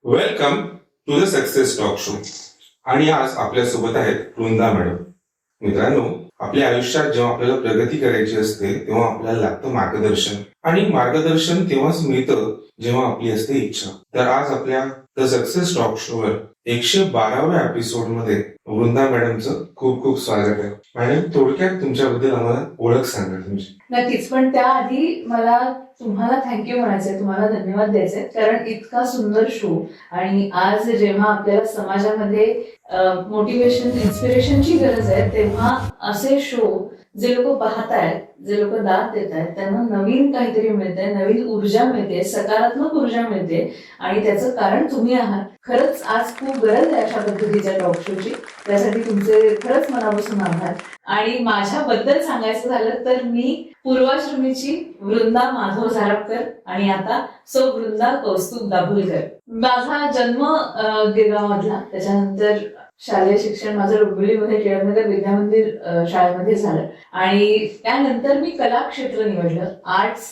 Welcome to the success talk show. आणि आज आपल्यासोबत आहेत वृंदा मॅडम. मित्रांनो, आपल्या आयुष्यात जेव्हा आपल्याला प्रगती करायची असते तेव्हा आपल्याला लागतं मार्गदर्शन, आणि मार्गदर्शन तेव्हाच मिळतं जेव्हा आपली असते इच्छा. तर आज आपल्या द सक्सेस टॉक शो वर 112व्या एपिसोड मध्ये वृंदा मॅडमचं खूप खूप स्वागत आहे. मॅडम, थोडक्यात तुमच्याबद्दल आम्हाला ओळख सांगा तुमची. नक्कीच, पण त्याआधी मला तुम्हाला थँक्यू म्हणायचंय, तुम्हाला धन्यवाद द्यायचे, कारण इतका सुंदर शो. आणि आज जेव्हा आपल्याला समाजामध्ये मोटिवेशन, इन्स्पिरेशनची गरज आहे, तेव्हा असे शो जे लोक पाहतायत, जे लोक दाद देत आहेत, त्यांना नवीन काहीतरी मिळतंय, नवीन ऊर्जा मिळते, सकारात्मक ऊर्जा मिळते, आणि त्याचं कारण तुम्ही आहात. खरंच आज खूप गरज आहे अशा पद्धतीच्या टॉक शोची. त्यासाठी तुमचे खरंच मनापासून आभार. आणि माझ्याबद्दल सांगायचं झालं तर मी पूर्वाश्रमीची वृंदा माधव झारपकर आणि आता सो वृंदा कौस्तुभ दाभोलकर. माझा जन्म गिरगाव मधला, त्याच्यानंतर शालेय शिक्षण माझं डोंबिवलीमध्ये टिळकनगर विद्यामंदिर शाळेमध्ये झालं, आणि त्यानंतर मी कला क्षेत्र निवडलं. आर्ट्स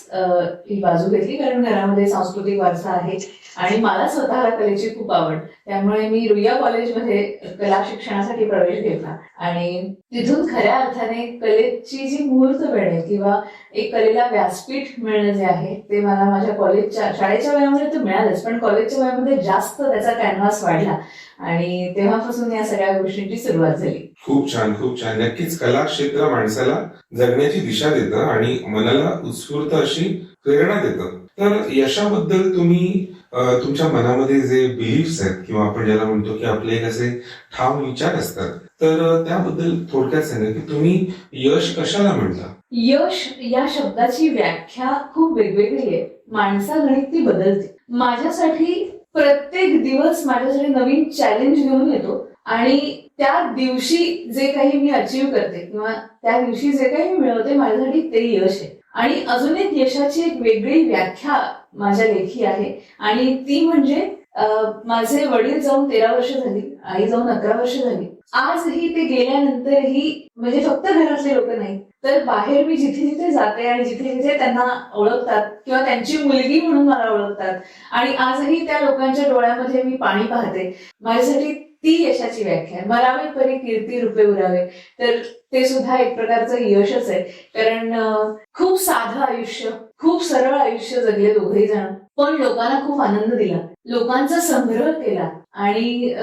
ही बाजू घेतली, कारण घरामध्ये सांस्कृतिक वारसा आहे आणि मला स्वतःला कलेची खूप आवड. त्यामुळे मी रुईया कॉलेजमध्ये कला शिक्षणासाठी प्रवेश घेतला, आणि तिथून खऱ्या अर्थाने कलेची जी मुहूर्त मिळणे किंवा एक कलेला व्यासपीठ मिळणं जे आहे ते मला माझ्या कॉलेजच्या, शाळेच्या वयामध्ये तर मिळालंच, पण कॉलेजच्या वयामध्ये जास्त त्याचा कॅनव्हास वाढला, आणि तेव्हापासून या सगळ्या गोष्टींची सुरुवात झाली. खूप छान, खूप छान. नक्कीच कला क्षेत्र माणसाला जगण्याची दिशा देतं आणि मनाला उत्स्फूर्त अशी प्रेरणा देतं. तर यशाबद्दल तुम्ही तुमच्या मनामध्ये जे बिलीफ्स आहेत किंवा आपण ज्याला म्हणतो की आपले एक असे ठाम विचार असतात, तर त्याबद्दल थोडक्यात सांगा की तुम्ही यश कशाला म्हणता? यश या शब्दाची व्याख्या खूप वेगवेगळी आहे. माणसागणिक ती बदलते. माझ्यासाठी प्रत्येक दिवस माझ्यासाठी नवीन चॅलेंज घेऊन येतो, आणि त्या दिवशी जे काही मी अचीव्ह करते किंवा त्या दिवशी जे काही मी मिळवते, माझ्यासाठी ते यश आहे. आणि अजून एक यशाची एक वेगळी व्याख्या माझ्या लेखी आहे, आणि ती म्हणजे माझे वडील जाऊन 13 वर्ष झाली, आई जाऊन 11 वर्ष झाली. आजही ते गेल्यानंतरही म्हणजे फक्त घरातले लोक नाही, तर बाहेर मी जिथे जिथे जाते आणि जिथे जिथे त्यांना ओळखतात किंवा त्यांची मुलगी म्हणून मला ओळखतात, आणि आजही त्या लोकांच्या डोळ्यामध्ये मी पाणी पाहते. माझ्यासाठी ती यशाची व्याख्या आहे. मरावे परी कीर्ती रूपे उरावे, तर ते सुद्धा एक प्रकारचं यशच आहे. कारण खूप साधं आयुष्य, खूप सरळ आयुष्य जगले दोघेही जण, पण लोकांना खूप आनंद दिला, लोकांचा संग्रह केला, आणि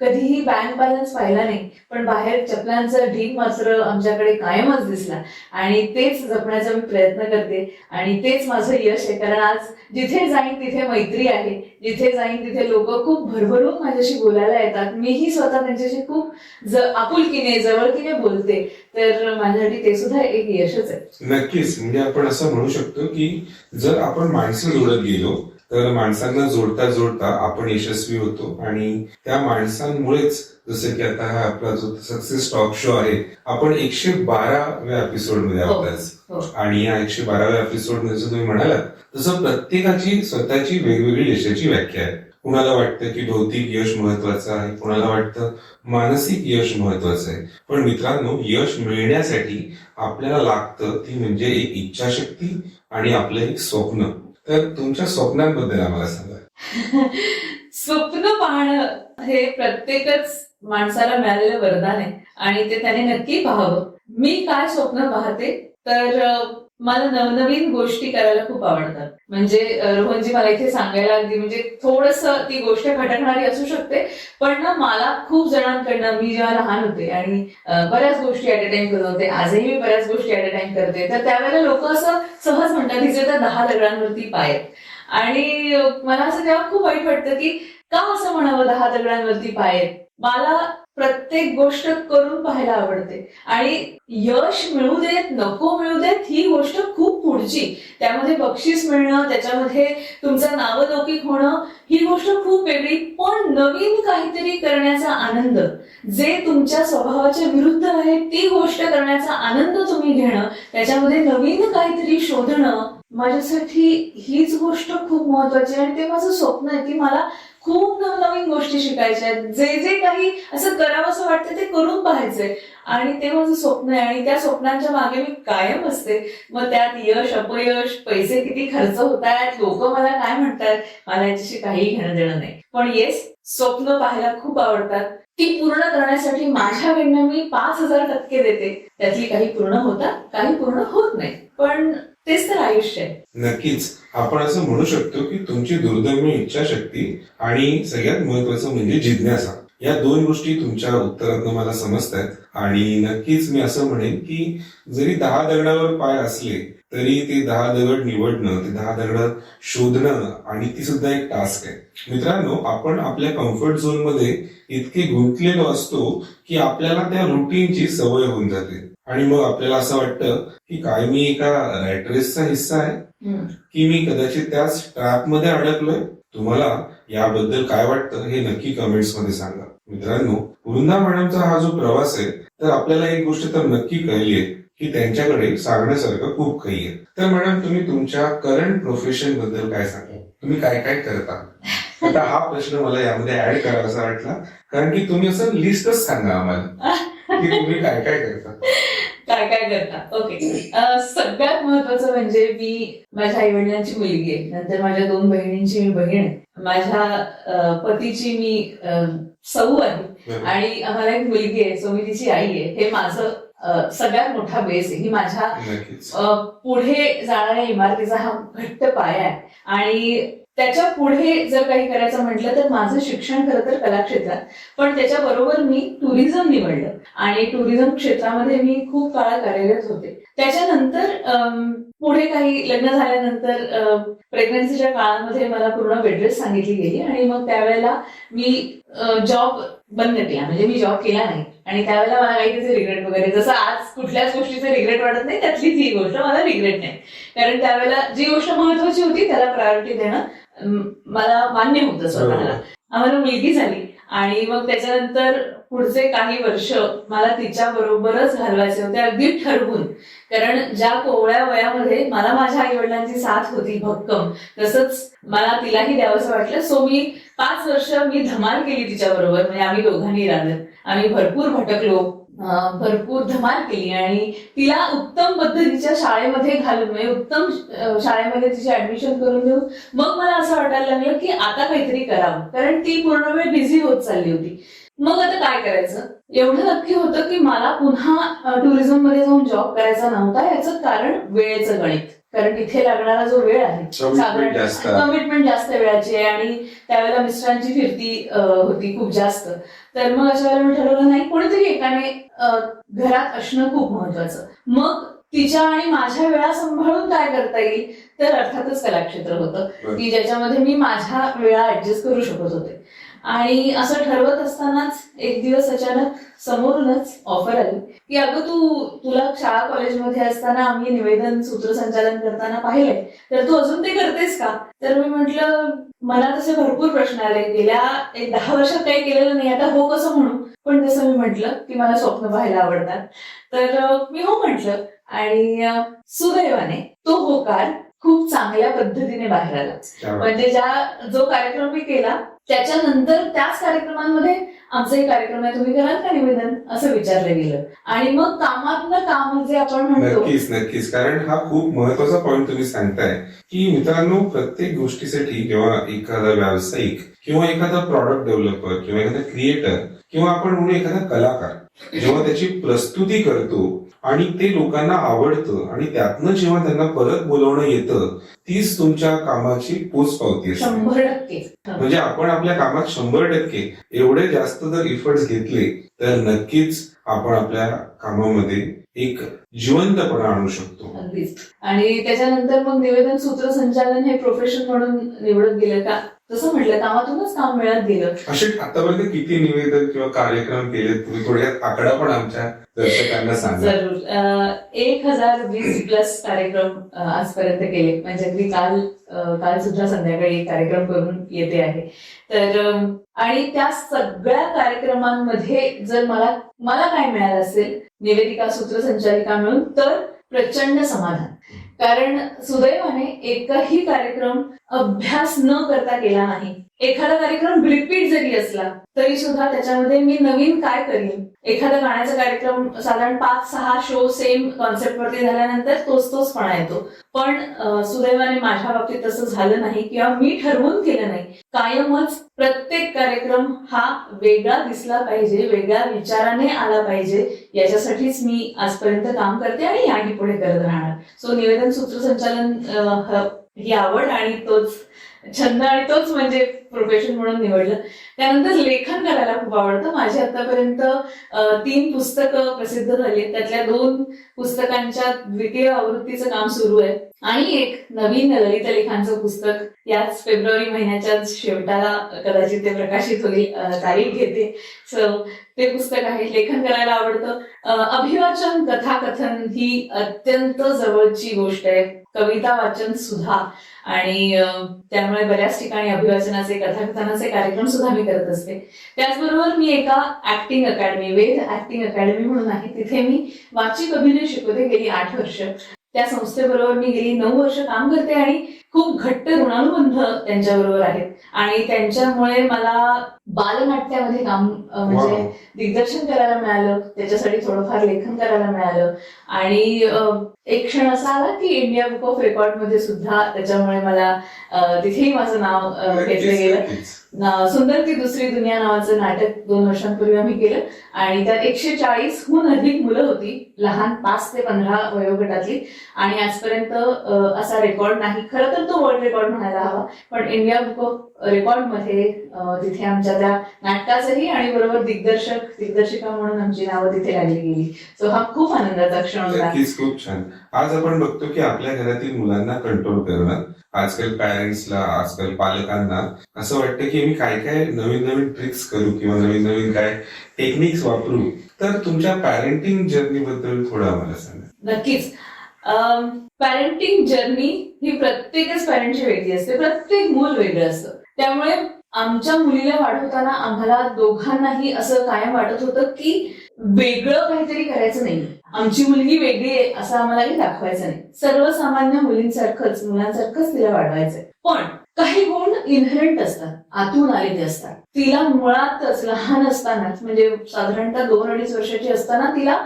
कधीही बँक बॅलन्स पाहिला नाही, पण बाहेर चपलांचा ढीग मात्र आमच्याकडे कायमच दिसला, आणि तेच जपण्याचा मी प्रयत्न करते, आणि तेच माझं यश आहे. कारण आज जिथे जाईन तिथे मैत्री आहे, जिथे जाईन तिथे लोक खूप भरभरून माझ्याशी बोलायला येतात. मीही स्वतः त्यांच्याशी खूप आपुलकीने, जवळकीने बोलते, तर माझ्यासाठी ते सुद्धा एक यशच आहे. नक्कीच, म्हणजे आपण असं म्हणू शकतो की जर आपण माणसं जोडत गेलो तर माणसांना जोडता जोडता आपण यशस्वी होतो, आणि त्या माणसांमुळेच, जसं की आता हा आपला जो सक्सेस टॉक शो आहे, आपण 112व्या एपिसोड मध्ये आहोत आज. आणि या 112व्या एपिसोड मध्ये जसं तुम्ही म्हणालात तसं प्रत्येकाची स्वतःची वेगवेगळी यशाची व्याख्या आहे. कुणाला वाटतं की भौतिक यश महत्वाचं आहे, कुणाला वाटतं मानसिक यश महत्वाचं आहे. पण मित्रांनो, यश मिळण्यासाठी आपल्याला लागतं ती म्हणजे एक इच्छाशक्ती आणि आपलं एक स्वप्न. तर तुमच्या स्वप्नांबद्दल आम्हाला सांगा. स्वप्न पाहणं हे प्रत्येकच माणसाला मिळालेलं वरदान आहे, आणि ते त्याने नक्की पाहावं. मी काय स्वप्न पाहते, तर मला नवनवीन गोष्टी करायला खूप आवडतात. म्हणजे रोहनजी, मला इथे सांगायला अगदी म्हणजे थोडंसं ती गोष्ट खटकणारी असू शकते, पण ना मला खूप जणांकडनं, मी जेव्हा लहान होते आणि बऱ्याच गोष्टी ऍट अ टाइम करत होते, आजही मी बऱ्याच गोष्टी ऍट अ टाइम करते, तर त्यावेळेला लोक असं सहज म्हणतात तिचे तर 10 दगडांवरती पाय आहेत. आणि मला असं तेव्हा खूप वाईट वाटतं की का असं म्हणावं 10 दगडांवरती पाय आहेत. मला प्रत्येक गोष्ट करून पाहायला आवडते, आणि यश मिळू देत नको मिळू देत ही गोष्ट खूप पुढची. त्यामध्ये बक्षीस मिळणं, त्याच्यामध्ये तुमचं नावलौकिक होणं, ही गोष्ट खूप वेगळी. पण नवीन काहीतरी करण्याचा आनंद, जे तुमच्या स्वभावाच्या विरुद्ध आहे ती गोष्ट करण्याचा आनंद तुम्ही घेणं, त्याच्यामध्ये नवीन काहीतरी शोधणं, माझ्यासाठी हीच गोष्ट खूप महत्वाची आहे. आणि ते माझं स्वप्न आहे की मला खूप नवनवीन गोष्टी शिकायच्या आहेत. जे जे काही असं करावं असं वाटतं ते करून पाहायचंय. आणि ते माझं स्वप्न आहे आणि त्या स्वप्नांच्या मागे मी कायम असते. मग त्यात यश अपयश, पैसे किती खर्च होत आहेत, लोक मला काय म्हणतात, मला याच्याशी काही घेणं देणं नाही. पण येस, स्वप्न पाहायला खूप आवडतात. ती पूर्ण करण्यासाठी माझ्याकडनं मी 5,000% देते. त्यातली काही पूर्ण होतात, काही पूर्ण होत नाही, पण तेच तर आयुष्य आहे. नक्कीच आपण असं म्हणू शकतो की तुमची दुर्दम्य इच्छाशक्ती आणि सगळ्यात महत्वाचं म्हणजे जिज्ञासा, या 2 गोष्टी तुमच्या उत्तरातून मला समजतात. आणि नक्कीच मी असं म्हणेन की जरी 10 दगडावर पाय असले तरी ते 10 दगड निवडणं, ते 10 दगड शोधणं आणि ती सुद्धा एक टास्क आहे. मित्रांनो, आपण आपल्या कम्फर्ट झोन मध्ये इतके गुंतलेलो असतो की आपल्याला त्या रुटीनची सवय होऊन जाते आणि मग आपल्याला असं वाटतं की काय मी एका रॅट रेसचा हिस्सा आहे की मी कदाचित त्याच ट्रॅप मध्ये अडकलोय. तुम्हाला याबद्दल काय वाटतं हे नक्की कमेंट्स मध्ये सांगा. मित्रांनो, वृंदा मॅडमचा हा जो प्रवास आहे तर आपल्याला एक गोष्ट तर नक्की कळली आहे की त्यांच्याकडे सांगण्यासारखं खूप काही आहे. तर मॅडम, तुम्ही तुमच्या करंट प्रोफेशन बद्दल काय सांगा, तुम्ही काय काय करता? आता हा प्रश्न मला यामध्ये ऍड करावासा वाटला कारण की तुम्ही असं लिस्टच सांगा आम्हाला की तुम्ही काय काय करता. काय काय करता? ओके. सगळ्यात महत्वाचं म्हणजे मी माझ्या आई वडिलांची मुलगी आहे, नंतर माझ्या 2 बहिणींची मी बहीण आहे, माझ्या पतीची मी सऊ आहे आणि आम्हाला एक मुलगी आहे, सो मी तिची आई आहे. हे माझं सगळ्यात मोठा बेस आहे. ही माझ्या पुढे जाणाऱ्या इमारतीचा हा घट्ट पाया आहे. आणि त्याच्या पुढे जर काही करायचं म्हटलं तर माझं शिक्षण खरं तर कला क्षेत्रात, पण त्याच्याबरोबर मी टुरिझम निवडलं आणि टुरिझम क्षेत्रामध्ये मी खूप काळ कार्यरत होते. त्याच्यानंतर पुढे काही लग्न झाल्यानंतर प्रेग्नन्सीच्या काळामध्ये मला पूर्ण बेड रेस्ट सांगितली गेली आणि मग त्यावेळेला मी जॉब बंद केला, म्हणजे मी जॉब केला नाही. आणि त्यावेळेला मला काही त्याचे रिग्रेट वगैरे, जसं आज कुठल्याच गोष्टीचे रिग्रेट वाटत नाही, त्यातलीच ही गोष्ट मला रिग्रेट नाही. कारण त्यावेळेला जी गोष्ट महत्वाची होती त्याला प्रायोरिटी देणं मला मान्य होतं स्वतःला. आम्हाला मुलगी झाली आणि मग त्याच्यानंतर पुढचे काही वर्ष मला तिच्या बरोबरच घालवायचे होते, अगदी ठरवून. कारण ज्या कोवळ्या वयामध्ये मला माझ्या आई वडिलांची साथ होती भक्कम, तसंच मला तिलाही द्यावंसं वाटलं. सो मी 5 वर्ष मी धमाल केली तिच्या बरोबर. म्हणजे आम्ही दोघांनी राहत, आम्ही भरपूर भटकलो, भरपूर धमाल केली आणि तिला उत्तम पद्धतीच्या शाळेमध्ये घालून, म्हणजे उत्तम शाळेमध्ये तिची ऍडमिशन करून देऊन मग मला असं वाटायला लागलं की आता काहीतरी करावं, कारण ती पूर्ण वेळ बिझी होत चालली होती. मग आता काय करायचं, एवढं नक्की होतं की मला पुन्हा टुरिझम मध्ये जाऊन जॉब करायचा नव्हता. याचं कारण वेळेचं गणित, कारण तिथे लागणारा जो वेळ आहे कमिटमेंट जास्त वेळाची आहे आणि त्यावेळेला मिस्टरांची फिरती होती खूप जास्त. तर मग अशा वेळेला मी ठरवलं नाही, कोणीतरी एकाने घरात असणं खूप महत्वाचं. मग तिच्या आणि माझ्या वेळा सांभाळून काय करता येईल, तर अर्थातच कलाक्षेत्र होतं की ज्याच्यामध्ये मी माझ्या वेळा ऍडजस्ट करू शकत होते. आणि असं ठरवत असतानाच एक दिवस अचानक समोरूनच ऑफर आली की अगं तुला शाळा कॉलेजमध्ये असताना आम्ही निवेदन सूत्रसंचालन करताना पाहिलंय, तर तू अजून ते करतेस का? तर मी म्हटलं, मला तसे भरपूर प्रश्न आले, गेल्या 10 वर्षात काही केलेलं नाही, आता हो कसं म्हणू. पण तसं मी म्हटलं की मला स्वप्न पाहायला आवडतात, तर मी हो म्हटलं. आणि सुदैवाने तो होकार खूप चांगल्या पद्धतीने बाहेर आला. म्हणजे जो कार्यक्रम मी केला त्याच्यानंतर त्याच कार्यक्रमांमध्ये आमचाही कार्यक्रम आहे, तुम्ही कराल का निवेदन, असं विचारलं गेलं. आणि मग कामातलं काम जे आपण म्हणतो. नक्कीच, कारण हा खूप महत्वाचा पॉईंट तुम्ही सांगताय की मित्रांनो, प्रत्येक गोष्टीसाठी किंवा एखादा व्यावसायिक किंवा एखादा प्रॉडक्ट डेव्हलपर किंवा एखादा क्रिएटर किंवा आपण म्हणू एखादा कलाकार जेव्हा त्याची प्रस्तुती करतो आणि ते लोकांना आवडतं आणि त्यातनं जेव्हा त्यांना परत बोलवणं येतं, तीच तुमच्या कामाची पोचपावती असते. 100%. म्हणजे आपण आपल्या कामात 100% एवढे जास्त जर इफर्ट्स घेतले तर नक्कीच आपण आपल्या कामामध्ये एक जिवंतपणा आणू शकतो. अगदीच. आणि त्याच्यानंतर मग निवेदन सूत्रसंचालन हे प्रोफेशन म्हणून निवडत गेलं का, तसं म्हटलं कामातूनच काम मिळत गेलं. असे आतापर्यंत किती निवेदन किंवा कार्यक्रम केले तुम्ही, थोडक्यात आकडा पण आमच्या दर्शकांना सांगा. जरूर. 1020+ कार्यक्रम आजपर्यंत केले. म्हणजे अगदी काल सुद्धा संध्याकाळी एक कार्यक्रम करून येते आहे. तर आणि त्या सगळ्या कार्यक्रमांमध्ये जर मला काय मिळालं असेल निवेदिका सूत्रसंचालिका म्हणून, तर प्रचंड समाधान. कारण सुदैवाने एकही कार्यक्रम अभ्यास न करता केला नाही. एखादा कार्यक्रम रिपीट जरी असला तरी सुद्धा त्याच्यामध्ये मी नवीन काय करीन. एखादा गाण्याचा कार्यक्रम साधारण 5-6 शो सेम कॉन्सेप्ट वरती झाल्यानंतर तोचपणा येतो. पण सुदैवाने माझ्या बाबतीत तसं झालं नाही किंवा मी ठरवून केलं नाही. कायमच प्रत्येक कार्यक्रम हा वेगळा दिसला पाहिजे, वेगळ्या विचाराने आला पाहिजे, याच्यासाठीच मी आजपर्यंत काम करते आणि याही पुढे करत राहणार. सो निवेदन सूत्रसंचालन ही आवड आणि तोच छंद आणि तोच म्हणजे प्रोफेशन म्हणून निवडलं. त्यानंतर लेखन करायला खूप आवडतं. माझी आतापर्यंत 3 पुस्तकं प्रसिद्ध झाली, त्यातल्या 2 पुस्तकांच्या द्वितीय आवृत्तीचं काम सुरू आहे आणि एक नवीन ललित लेखांचं पुस्तक याच फेब्रुवारी महिन्याच्या शेवटाला कदाचित ते प्रकाशित होईल, तारीख घेते. सो ते पुस्तक आहे. लेखन करायला आवडतं. अभिवाचन, कथाकथन ही अत्यंत जवळची गोष्ट आहे. कविता वाचन सुद्धा. आणि त्यामुळे बऱ्याच ठिकाणी अभिवाचनाचे, कथाकथनाचे कार्यक्रम सुद्धा मी करत असते. त्याचबरोबर मी एका ऍक्टिंग अकॅडमी, वेद ऍक्टिंग अकॅडमी म्हणून आहे, तिथे मी वाचिक अभिनय शिकवते गेली 8 वर्ष. त्या संस्थेबरोबर मी गेली 9 वर्ष काम करते आणि खूप घट्ट ऋणानुबंध त्यांच्याबरोबर आहेत. आणि त्यांच्यामुळे मला बालनाट्यामध्ये काम म्हणजे दिग्दर्शन करायला मिळालं, त्याच्यासाठी थोडंफार लेखन करायला मिळालं. आणि एक क्षण असा आला की इंडिया बुक ऑफ रेकॉर्ड मध्ये सुद्धा त्याच्यामुळे मला तिथेही माझं नाव घेतलं गेलं. सुंदर ती दुसरी दुनिया नावाचं नाटक 2 वर्षांपूर्वी आम्ही केलं आणि त्यात 140हून अधिक मुलं होती, लहान 5 ते 15 वयोगटातली. आणि आजपर्यंत असा रेकॉर्ड नाही. खरं तर तो वर्ल्ड रेकॉर्ड म्हणायला हवा, पण इंडिया बुक ऑफ रेकॉर्ड मध्ये तिथे आमच्या त्या नाटकाचंही आणि बरोबर दिग्दर्शिका म्हणून आमची नावं तिथे लागली गेली. सो हा खूप आनंदाचा क्षण होता. खूप छान. आज आपण बघतो की आपल्या घरातील मुलांना कंट्रोल करणं, आजकाल पॅरेंट्सला, आजकाल पालकांना असं वाटतं की मी काय काय नवीन ट्रिक्स करू किंवा नवीन काय टेक्निक्स वापरू. तर तुमच्या पॅरेंटिंग जर्नी बद्दल थोडं आम्हाला सांगा. नक्कीच. पॅरेंटिंग जर्नी ही प्रत्येकच पॅरेंटची वेगळी असते, प्रत्येक मूल वेगळं असतं. त्यामुळे आमच्या मुलीला वाढवताना आम्हाला दोघांनाही असं कायम वाटत होतं की वेगळं काहीतरी करायचं नाही, आमची मुलगी वेगळी आहे असं आम्हालाही दाखवायचं नाही. सर्वसामान्य मुलांसारखंच तिला वाढवायचंय. पण काही गुण इनहेरंट असतात, आतून आलेले असतात. तिला मुळातच लहान असतानाच म्हणजे साधारणतः 2-2.5 वर्षाची असताना तिला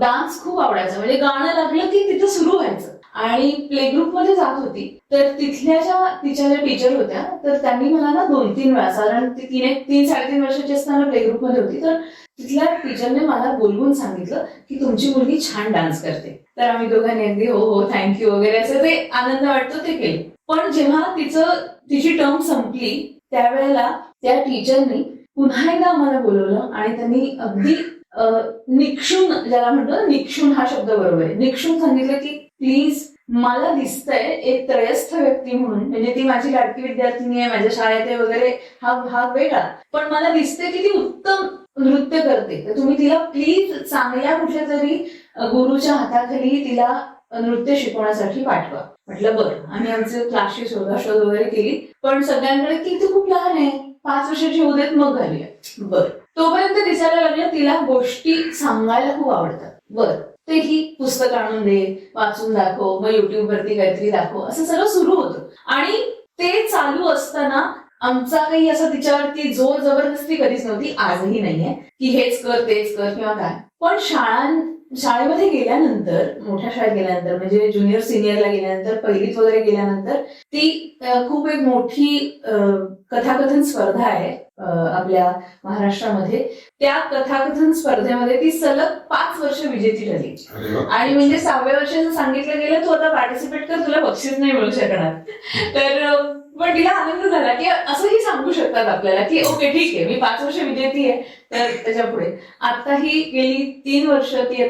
डान्स खूप आवडायचा. म्हणजे गाणं लागलं की तिथं सुरू व्हायचं. आणि प्ले ग्रुप मध्ये जात होती तर तिथल्या तिच्या ज्या टीचर होत्या तर त्यांनी मला ना 2-3 वेळा, साधारण ती 3-3.5 वर्षाची असताना प्ले ग्रुप मध्ये होती, तर तिथल्या टीचरने मला बोलवून सांगितलं की तुमची मुलगी छान डान्स करते. तर आम्ही दोघांनी अगदी हो थँक्यू वगैरे असं ते आनंद वाटतो ते केलं. पण जेव्हा तिची टर्म संपली त्यावेळेला त्या टीचरनी पुन्हा एकदा आम्हाला बोलवलं आणि त्यांनी अगदी निक्षून, ज्याला म्हणतो निक्षून हा शब्द बरोबर आहे, निक्षून सांगितलं की प्लीज मला दिसतंय एक त्रयस्थ व्यक्ती म्हणून, म्हणजे ती माझी लाडकी विद्यार्थिनी आहे, माझ्या शाळेत आहे वगैरे हा भाग वेगळा, पण मला दिसतंय की ती उत्तम नृत्य करते, तर तुम्ही तिला प्लीज चांगल्या कुठल्या तरी गुरुच्या हाताखाली तिला नृत्य शिकवण्यासाठी पाठवा. म्हटलं बरं. आम्ही आमचे क्लासेस शोध वगैरे केली, पण सगळ्यांकडे की ती खूप लहान आहे, 5 वर्षाची होऊ देत मग घालूया. बरं. तोपर्यंत दिसायला लागलं तिला गोष्टी सांगायला खूप आवडतात. बरं, तेही पुस्तक आणून दे, वाचून दाखव, मग युट्यूब वरती काहीतरी दाखव, असं सगळं सुरू होतं. आणि ते चालू असताना आमचा काही असं तिच्यावरती जोर जबरदस्ती कधीच नव्हती, आजही नाहीये की हेच कर तेच कर किंवा काय. पण शाळेमध्ये गेल्यानंतर, मोठ्या शाळेत गेल्यानंतर म्हणजे ज्युनियर सिनियरला गेल्यानंतर, पहिलीत वगैरे गेल्यानंतर ती खूप एक मोठी कथाकथन स्पर्धा आहे आपल्या महाराष्ट्रामध्ये. त्या कथाकथन स्पर्धेमध्ये ती सलग 5 वर्ष विजेती ठरली. आणि म्हणजे 6व्या वर्षाचं सांगितलं गेलं तू आता पार्टिसिपेट कर, तुला बक्षीस नाही मिळू शकणार. तर पण तिला आनंद झाला की असंही सांगू शकतात आपल्याला की ओके ठीक आहे, मी 5 वर्ष विजेती आहे. तर त्याच्या पुढे आताही गेली 3 वर्ष ती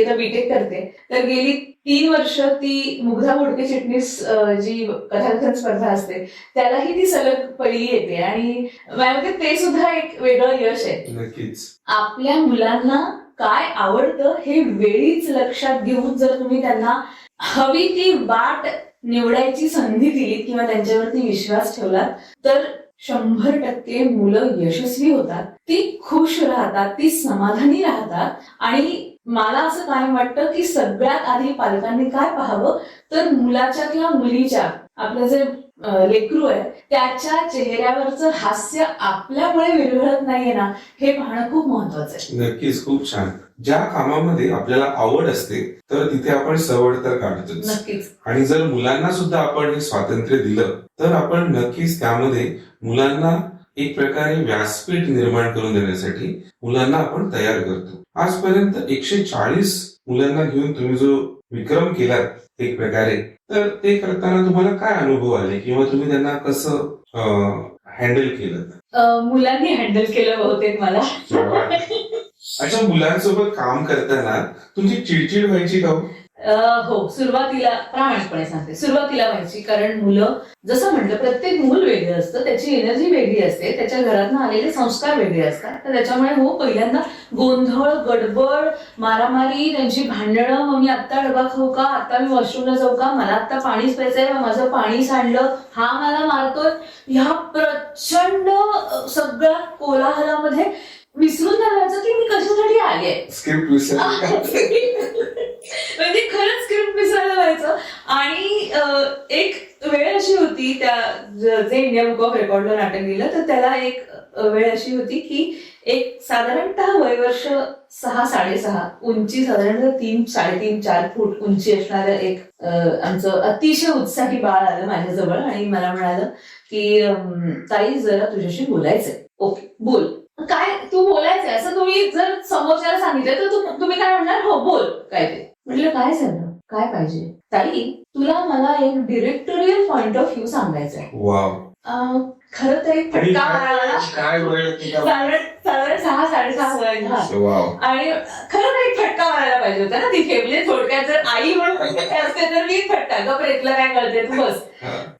आता बीटेक करते, तर गेली 3 वर्ष ती मुग्धा बोडके चिटणीस जी कथाकथन स्पर्धा असते त्यालाही ती सलग पहिली येते. आणि माझ्या ते सुद्धा एक वेगळं यश आहे. नक्कीच. आपल्या मुलांना काय आवडतं हे वेळीच लक्षात घेऊन जर तुम्ही त्यांना हवी ती वाट निवडायची संधी दिली किंवा त्यांच्यावरती विश्वास ठेवलात तर 100% मुलं यशस्वी होतात, ती खुश राहतात, ती समाधानी राहतात. आणि मला असं कायम वाटतं की सगळ्यात आधी पालकांनी काय पाहावं तर मुलाच्या किंवा मुलीच्या आपलं जे लेकरू आहे त्याच्या चेहऱ्यावरचं हास्य आपल्यामुळे विरघळत नाहीये ना, हे पाहणं खूप महत्वाचं आहे. नक्कीच, खूप छान. ज्या कामामध्ये आपल्याला आवड असते तर तिथे आपण सवड तर काढतोच. नक्कीच. आणि जर मुलांना सुद्धा आपण हे स्वातंत्र्य दिलं तर आपण नक्कीच त्यामध्ये मुलांना एक प्रकारे व्यासपीठ निर्माण करून देण्यासाठी मुलांना आपण तयार करतो. आजपर्यंत 140 मुलांना घेऊन तुम्ही जो विक्रम केलात एक प्रकारे, तर ते करताना तुम्हाला काय अनुभव आले किंवा तुम्ही त्यांना कसं हँडल केलं? मुलांनी हँडल केलं बहुतेक मला. अच्छा, मुलांसोबत काम करताना तुमची चिडचिड व्हायची का? हो, सुरुवातीला प्रामाणिकपणे सांगते, सुरुवातीला व्हायची. कारण मुलं, जसं म्हटलं, प्रत्येक मूल वेगळं असतं, त्याची एनर्जी वेगळी असते, त्याच्या घरातून आलेले संस्कार वेगळे असतात. तर त्याच्यामुळे हो, पहिल्यांदा गोंधळ, गडबड, मारामारी, त्यांची भांडणं, मग मी आत्ता डबा खाऊ का, आता मी वॉशरूमला जाऊ का, मला आत्ता पाणीच प्यायचंय, माझं पाणी सांडलं, हा मला मारतोय, ह्या प्रचंड सगळ्या कोलाहलामध्ये विसरून जायचं की मी कशासाठी आले. स्क्रिप्ट विसरली. म्हणजे खरंच स्क्रिप्ट विसरायला व्हायचं. आणि एक वेळ अशी होती, त्या जे इंडिया बुक ऑफ रेकॉर्डला नाटक दिलं, तर त्याला एक वेळ अशी होती की एक साधारणतः वयवर्ष 6-6.5, उंची साधारणतः 3-3.5-4 फूट उंची असणारं एक आमचं अतिशय उत्साही बाळ आलं माझ्याजवळ आणि मला म्हणालं की ताई, जरा तुझ्याशी बोलायचंय. ओके, बोल. काय तू बोलायचंय असं तुम्ही जर समोरच्याला सांगितलं तर तुम्ही काय म्हणणार? हो, बोल, काय ते. म्हटलं काय झालं, काय पाहिजे? ताई, तुला मला एक डिरेक्टोरियल पॉइंट ऑफ व्ह्यू सांगायचा आहे. वाव. खरं तर एक फटका मारायला काय वेळ साधारण 6-6.5 वय. आणि खरं तर एक फटका मारायला पाहिजे होता ना तिथे. म्हणजे थोडक्यात जर आई म्हणून असते तर मी फटका, गप्प तुला काय कळते तू बस.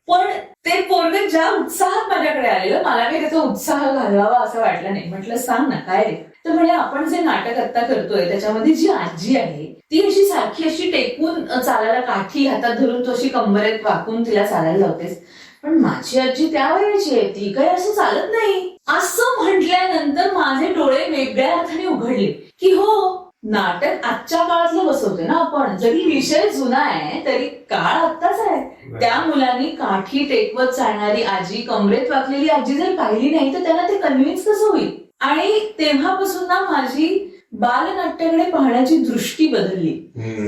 पण ते पोरगं ज्या उत्साहात माझ्याकडे आलेलं, मला काही त्याचा उत्साह घालवावा असं वाटलं नाही. म्हटलं सांग ना, काय रे? तर म्हणजे आपण जे नाटक आता करतोय त्याच्यामध्ये जी आजी आहे ती अशी सारखी अशी टेकून चालायला, काठी हातात धरून तो अशी कंबरेत वाकून तिला चालायला लावतेस. पण माझी आजी त्या वयाची आहे, ती काही असं चालत नाही. असं म्हटल्यानंतर माझे डोळे वेगळ्या अर्थाने उघडले की हो, नाटक आजच्या काळातलं बसवतोय ना आपण. जरी विषय जुना आहे तरी काळ आत्ताच आहे. त्या मुलांनी काठी टेकवत चालणारी आजी, कमरेत वाकलेली आजी जर पाहिली नाही तर त्यांना ते कन्व्हिन्स कसं होईल? आणि तेव्हापासून ना माझी बालनाट्याकडे पाहण्याची दृष्टी बदलली.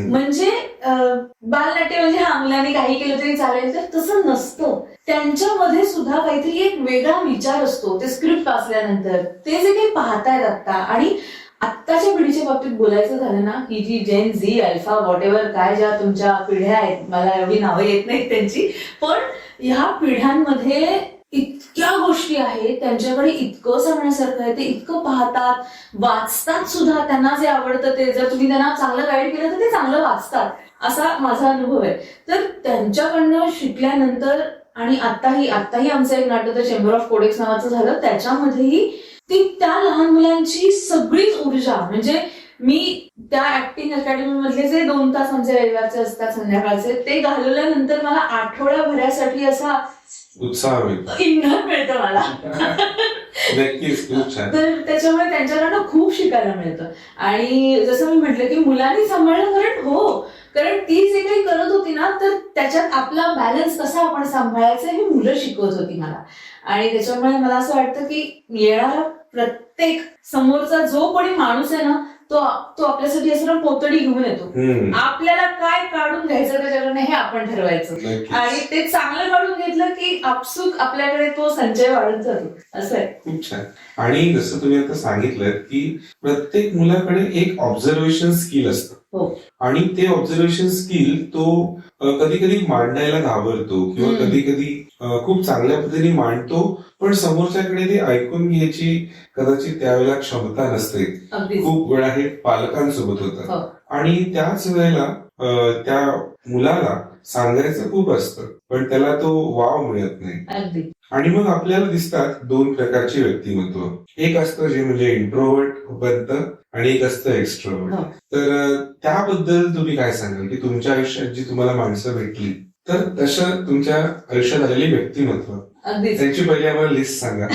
म्हणजे बालनाट्य म्हणजे हा, मुलांनी काही केलं तरी चालेल, तर तसं नसतं. त्यांच्यामध्ये सुद्धा काहीतरी एक वेगळा विचार असतो. ते स्क्रिप्ट वाचल्यानंतर ते जे काही पाहतायत आता, आणि आत्ताच्या पिढीच्या बाबतीत बोलायचं झालं ना, ही जी जेन झी, अल्फा, व्हॉट एव्हर काय ज्या तुमच्या पिढ्या आहेत, मला एवढी नावं येत नाहीत त्यांची, पण ह्या पिढ्यांमध्ये इतक्या गोष्टी आहेत, त्यांच्याकडे इतकं सांगण्यासारखं आहे, ते इतकं पाहतात, वाचतात सुद्धा. त्यांना जे आवडतं ते जर तुम्ही त्यांना चांगलं गाईड केलं तर ते चांगलं वाचतात, असा माझा अनुभव आहे. तर त्यांच्याकडनं शिकल्यानंतर, आणि आत्ताही आमचं एक नाटक द चेंबर ऑफ कोडेक्स नावाचं झालं, त्याच्यामध्येही ती त्या लहान मुलांची सगळीच ऊर्जा, म्हणजे मी त्या ऍक्टिंग अकॅडमी मधले जे 2 तास आमचे रविवारचे असतात संध्याकाळचे, ते घालवल्यानंतर मला आठवड्याभरासाठी असा उत्साह मिळतो, इंधन मिळतं मला. नक्कीच, खूप छान. तर त्याच्यामुळे त्यांच्याकडनं खूप शिकायला मिळतं. आणि जसं मी म्हटलं की मुलांनी सांभाळलं, कारण ती जे काही करत होती ना, तर त्याच्यात आपला बॅलन्स कसा आपण सांभाळायचा हे मुलं शिकवत होती मला. आणि त्याच्यामुळे मला असं वाटतं की येणारा प्रत्येक समोरचा जो कोणी माणूस आहे ना, तो आपल्यासाठी असं पोतडी घेऊन येतो. आपल्याला काय काढून घ्यायचं त्याच्याकडनं हे आपण ठरवायचं, आणि ते चांगलं काढून घेतलं की आपसुक आपल्याकडे तो संचय वाढत जातो. असं आहे. खूप छान. आणि जसं तुम्ही आता सांगितलं की प्रत्येक मुलाकडे एक ऑब्झर्वेशन स्किल असतं, आणि ते ऑब्झर्वेशन स्किल तो कधी कधी मांडायला घाबरतो किंवा कधी कधी खूप चांगल्या पद्धतीने मांडतो, पण समोरच्याकडे ते ऐकून घ्यायची कदाचित त्यावेळेला क्षमता नसते. खूप वेळा हे पालकांसोबत होतं, आणि त्याच वेळेला त्या मुलाला सांगायचं खूप असतं, पण त्याला तो वाव मिळत नाही. आणि मग आपल्याला दिसतात 2 प्रकारची व्यक्तिमत्व. एक असतं जे म्हणजे इंट्रोवर्ट बनतं, आणि एक असतं एक्स्ट्रोवर्ट. तर त्याबद्दल तुम्ही काय सांगाल की तुमच्या आयुष्यात जी तुम्हाला माणसं भेटली, तर तसं तुमच्या आयुष्यात आलेली व्यक्तिमत्व, त्यांची पहिली आम्हाला लिस्ट सांगा,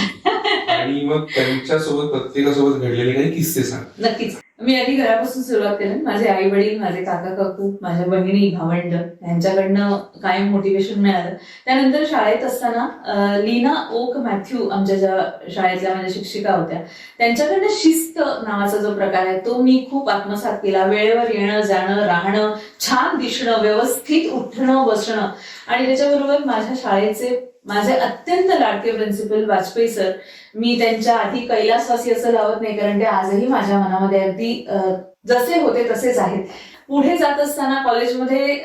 आणि मग त्यांच्यासोबत प्रत्येकासोबत घडलेले काही किस्से सांगा. नक्कीच. मी आधी घरापासून सुरुवात केलं. माझे आई वडील, माझे काका काकू, माझ्या बहिणी भावंड यांच्याकडनं कायम मोटिवेशन मिळालं. त्यानंतर शाळेत असताना लीना ओक मॅथ्यू आमच्या ज्या शाळेतल्या माझ्या शिक्षिका होत्या त्यांच्याकडनं शिस्त नावाचा जो प्रकार आहे तो मी खूप आत्मसात केला. वेळेवर येणं जाणं, राहणं, छान दिसणं, व्यवस्थित उठणं बसणं. आणि त्याच्याबरोबर माझ्या शाळेचे माझे अत्यंत लाडके प्रिन्सिपल वाजपेयी सर, मी त्यांच्या आधी कैलासवासी असं लावत नाही कारण ते आजही माझ्या मनामध्ये अगदी जसे होते तसेच आहेत. पुढे जात असताना कॉलेजमध्ये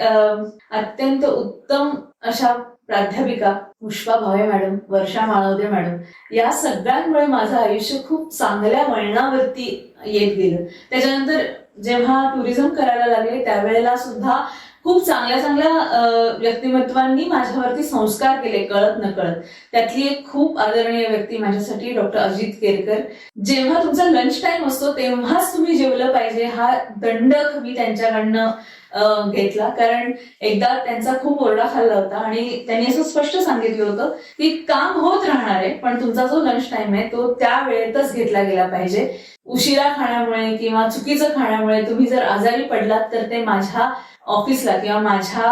अत्यंत उत्तम अशा प्राध्यापिका पुष्पा भावे मॅडम, वर्षा माळवदे मॅडम, या सगळ्यांमुळे माझं आयुष्य खूप चांगल्या वळणावरती येत गेलं. त्याच्यानंतर जेव्हा टुरिझम करायला लागले त्यावेळेला सुद्धा खूप चांगल्या चांगल्या व्यक्तिमत्वांनी माझ्यावरती संस्कार केले कळत न कळत. त्यातली एक खूप आदरणीय व्यक्ती माझ्यासाठी डॉक्टर अजित केरकर. जेव्हा तुमचा लंच टाइम असतो तेव्हाच तुम्ही जेवलं पाहिजे हा दंडक मी त्यांच्याकडनं घेतला. कारण एकदा त्यांचा खूप ओरडा खाल्ला होता आणि त्यांनी असं स्पष्ट सांगितलं होतं की काम होत राहणार आहे पण तुमचा जो लंच टाइम आहे तो त्या वेळेतच घेतला गेला पाहिजे. उशिरा खाण्यामुळे किंवा चुकीचं खाण्यामुळे तुम्ही जर आजारी पडलात तर ते माझ्या ऑफिसला किंवा माझ्या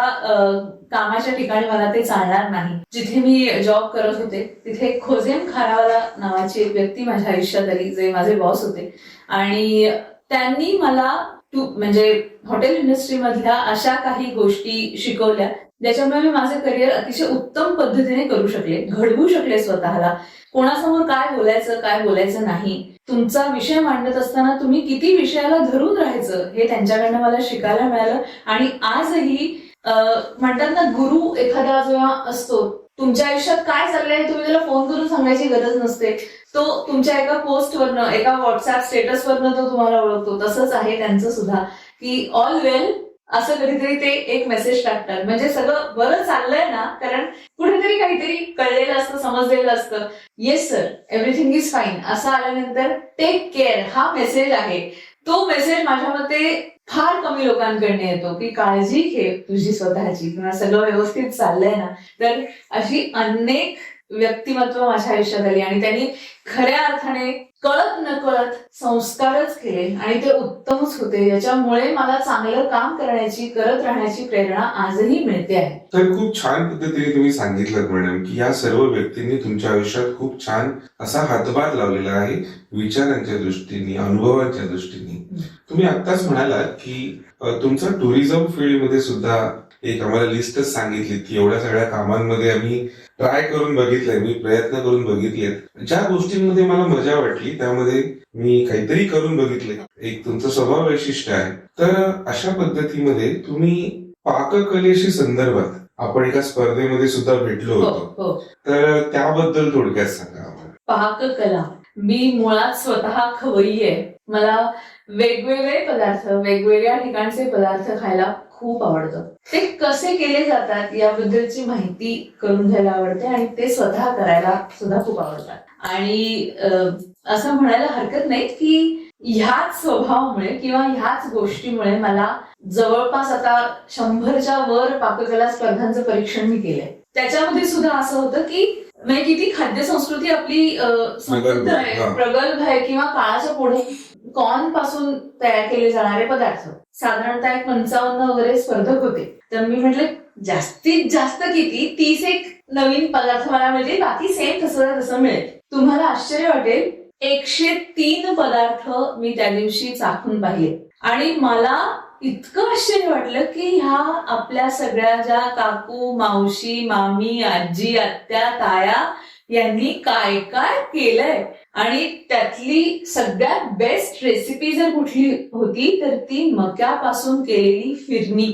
कामाच्या ठिकाणी मला ते चालणार नाही. जिथे मी जॉब करत होते तिथे खोजेम खारावाला नावाची एक व्यक्ती माझ्या आयुष्यात आली जे माझे बॉस होते आणि त्यांनी मला म्हणजे हॉटेल इंडस्ट्री मधल्या अशा काही गोष्टी शिकवल्या ज्याच्यामुळे मी माझे करिअर अतिशय उत्तम पद्धतीने करू शकले, घडवू शकले स्वतःला. कोणासमोर काय बोलायचं नाही, तुमचा विषय मांडत असताना तुम्ही किती विषयाला धरून राहायचं हे त्यांच्याकडनं मला शिकायला मिळालं. आणि आजही म्हणतात ना, गुरु एखादा जेव्हा असतो तुमच्या आयुष्यात काय चाललंय तुम्ही त्याला फोन करून सांगायची गरज नसते. तो तुमच्या एका पोस्टवरनं, एका व्हॉट्सअप स्टेटसवरनं तो तुम्हाला ओळखतो. तसंच आहे त्यांचं सुद्धा की ऑल वेल असं कधीतरी ते एक मेसेज टाकतात. म्हणजे सगळं बरं चाललंय ना, कारण कुठेतरी काहीतरी कळलेलं असतं, समजलेलं असतं. Yes sir, everything is fine असं आल्यानंतर टेक केअर हा मेसेज आहे. तो मेसेज माझ्या मते फार कमी लोकांकडनं येतो की काळजी घे तुझी स्वतःची किंवा सगळं व्यवस्थित चाललंय ना. तर अशी अनेक व्यक्तिमत्व माझ्या आयुष्यात आली आणि त्यांनी खऱ्या अर्थाने कळत न कळत संस्कारच केले आणि ते उत्तमच होते. याच्यामुळे मला चांगलं काम करत राहण्याची प्रेरणा आजही मिळते आहे. तर खूप छान पद्धतीने तुम्ही सांगितलं मॅडम की या सर्व व्यक्तींनी तुमच्या आयुष्यात खूप छान असा हातभार लावलेला आहे विचारांच्या दृष्टीने, अनुभवांच्या दृष्टीने. तुम्ही आत्ताच म्हणालात की तुमचं टुरिझम फील्डमध्ये सुद्धा एक आम्हाला लिस्टच सांगितली की एवढ्या सगळ्या कामांमध्ये आम्ही ट्राय करून बघितलंय, मी प्रयत्न करून बघितलेत. ज्या गोष्टींमध्ये मला मजा वाटली त्यामध्ये मी काहीतरी करून बघितले. एक तुमचं स्वभाव वैशिष्ट्य आहे. तर अशा पद्धतीमध्ये तुम्ही पाककलेशी संदर्भात आपण एका स्पर्धेमध्ये सुद्धा भेटलो होतो. तर त्याबद्दल थोडक्यात सांगा आम्हाला. पाककला, मी मुळात स्वतः खवय्यी आहे. मला वेगवेगळे पदार्थ, वेगवेगळ्या ठिकाणचे पदार्थ खायला खूप आवडतं. ते कसे केले जातात याबद्दलची माहिती करून घ्यायला आवडते आणि ते स्वतः करायला सुद्धा खूप आवडतात. आणि असं म्हणायला हरकत नाही की ह्याच स्वभावामुळे किंवा ह्याच गोष्टीमुळे मला जवळपास आता 100च्या वर पाककला स्पर्धांचं परीक्षण मी केलंय. त्याच्यामध्ये सुद्धा असं होतं की म्हणजे किती खाद्य संस्कृती आपली समृद्ध आहे, प्रगल्भ आहे किंवा काळाच्या पुढे कॉर्न पासून तयार केले जाणारे पदार्थ साधारणतः 55 वगैरे स्पर्धक होते. तर मी म्हटलं जास्तीत जास्त किती 30 नवीन पदार्थ मला मिळतील, बाकी सेम तसं मिळेल. तुम्हाला आश्चर्य वाटेल 103 पदार्थ मी त्या दिवशी चाखून पाहिले आणि मला इतकं आश्चर्य वाटलं की ह्या आपल्या सगळ्या ज्या काकू, मावशी, मामी, आजी, आत्या, ताया यांनी काय काय केलंय आणि त्यातली सगळ्यात बेस्ट रेसिपी जर कुठली होती तर ती मक्यापासून केलेली फिरणी.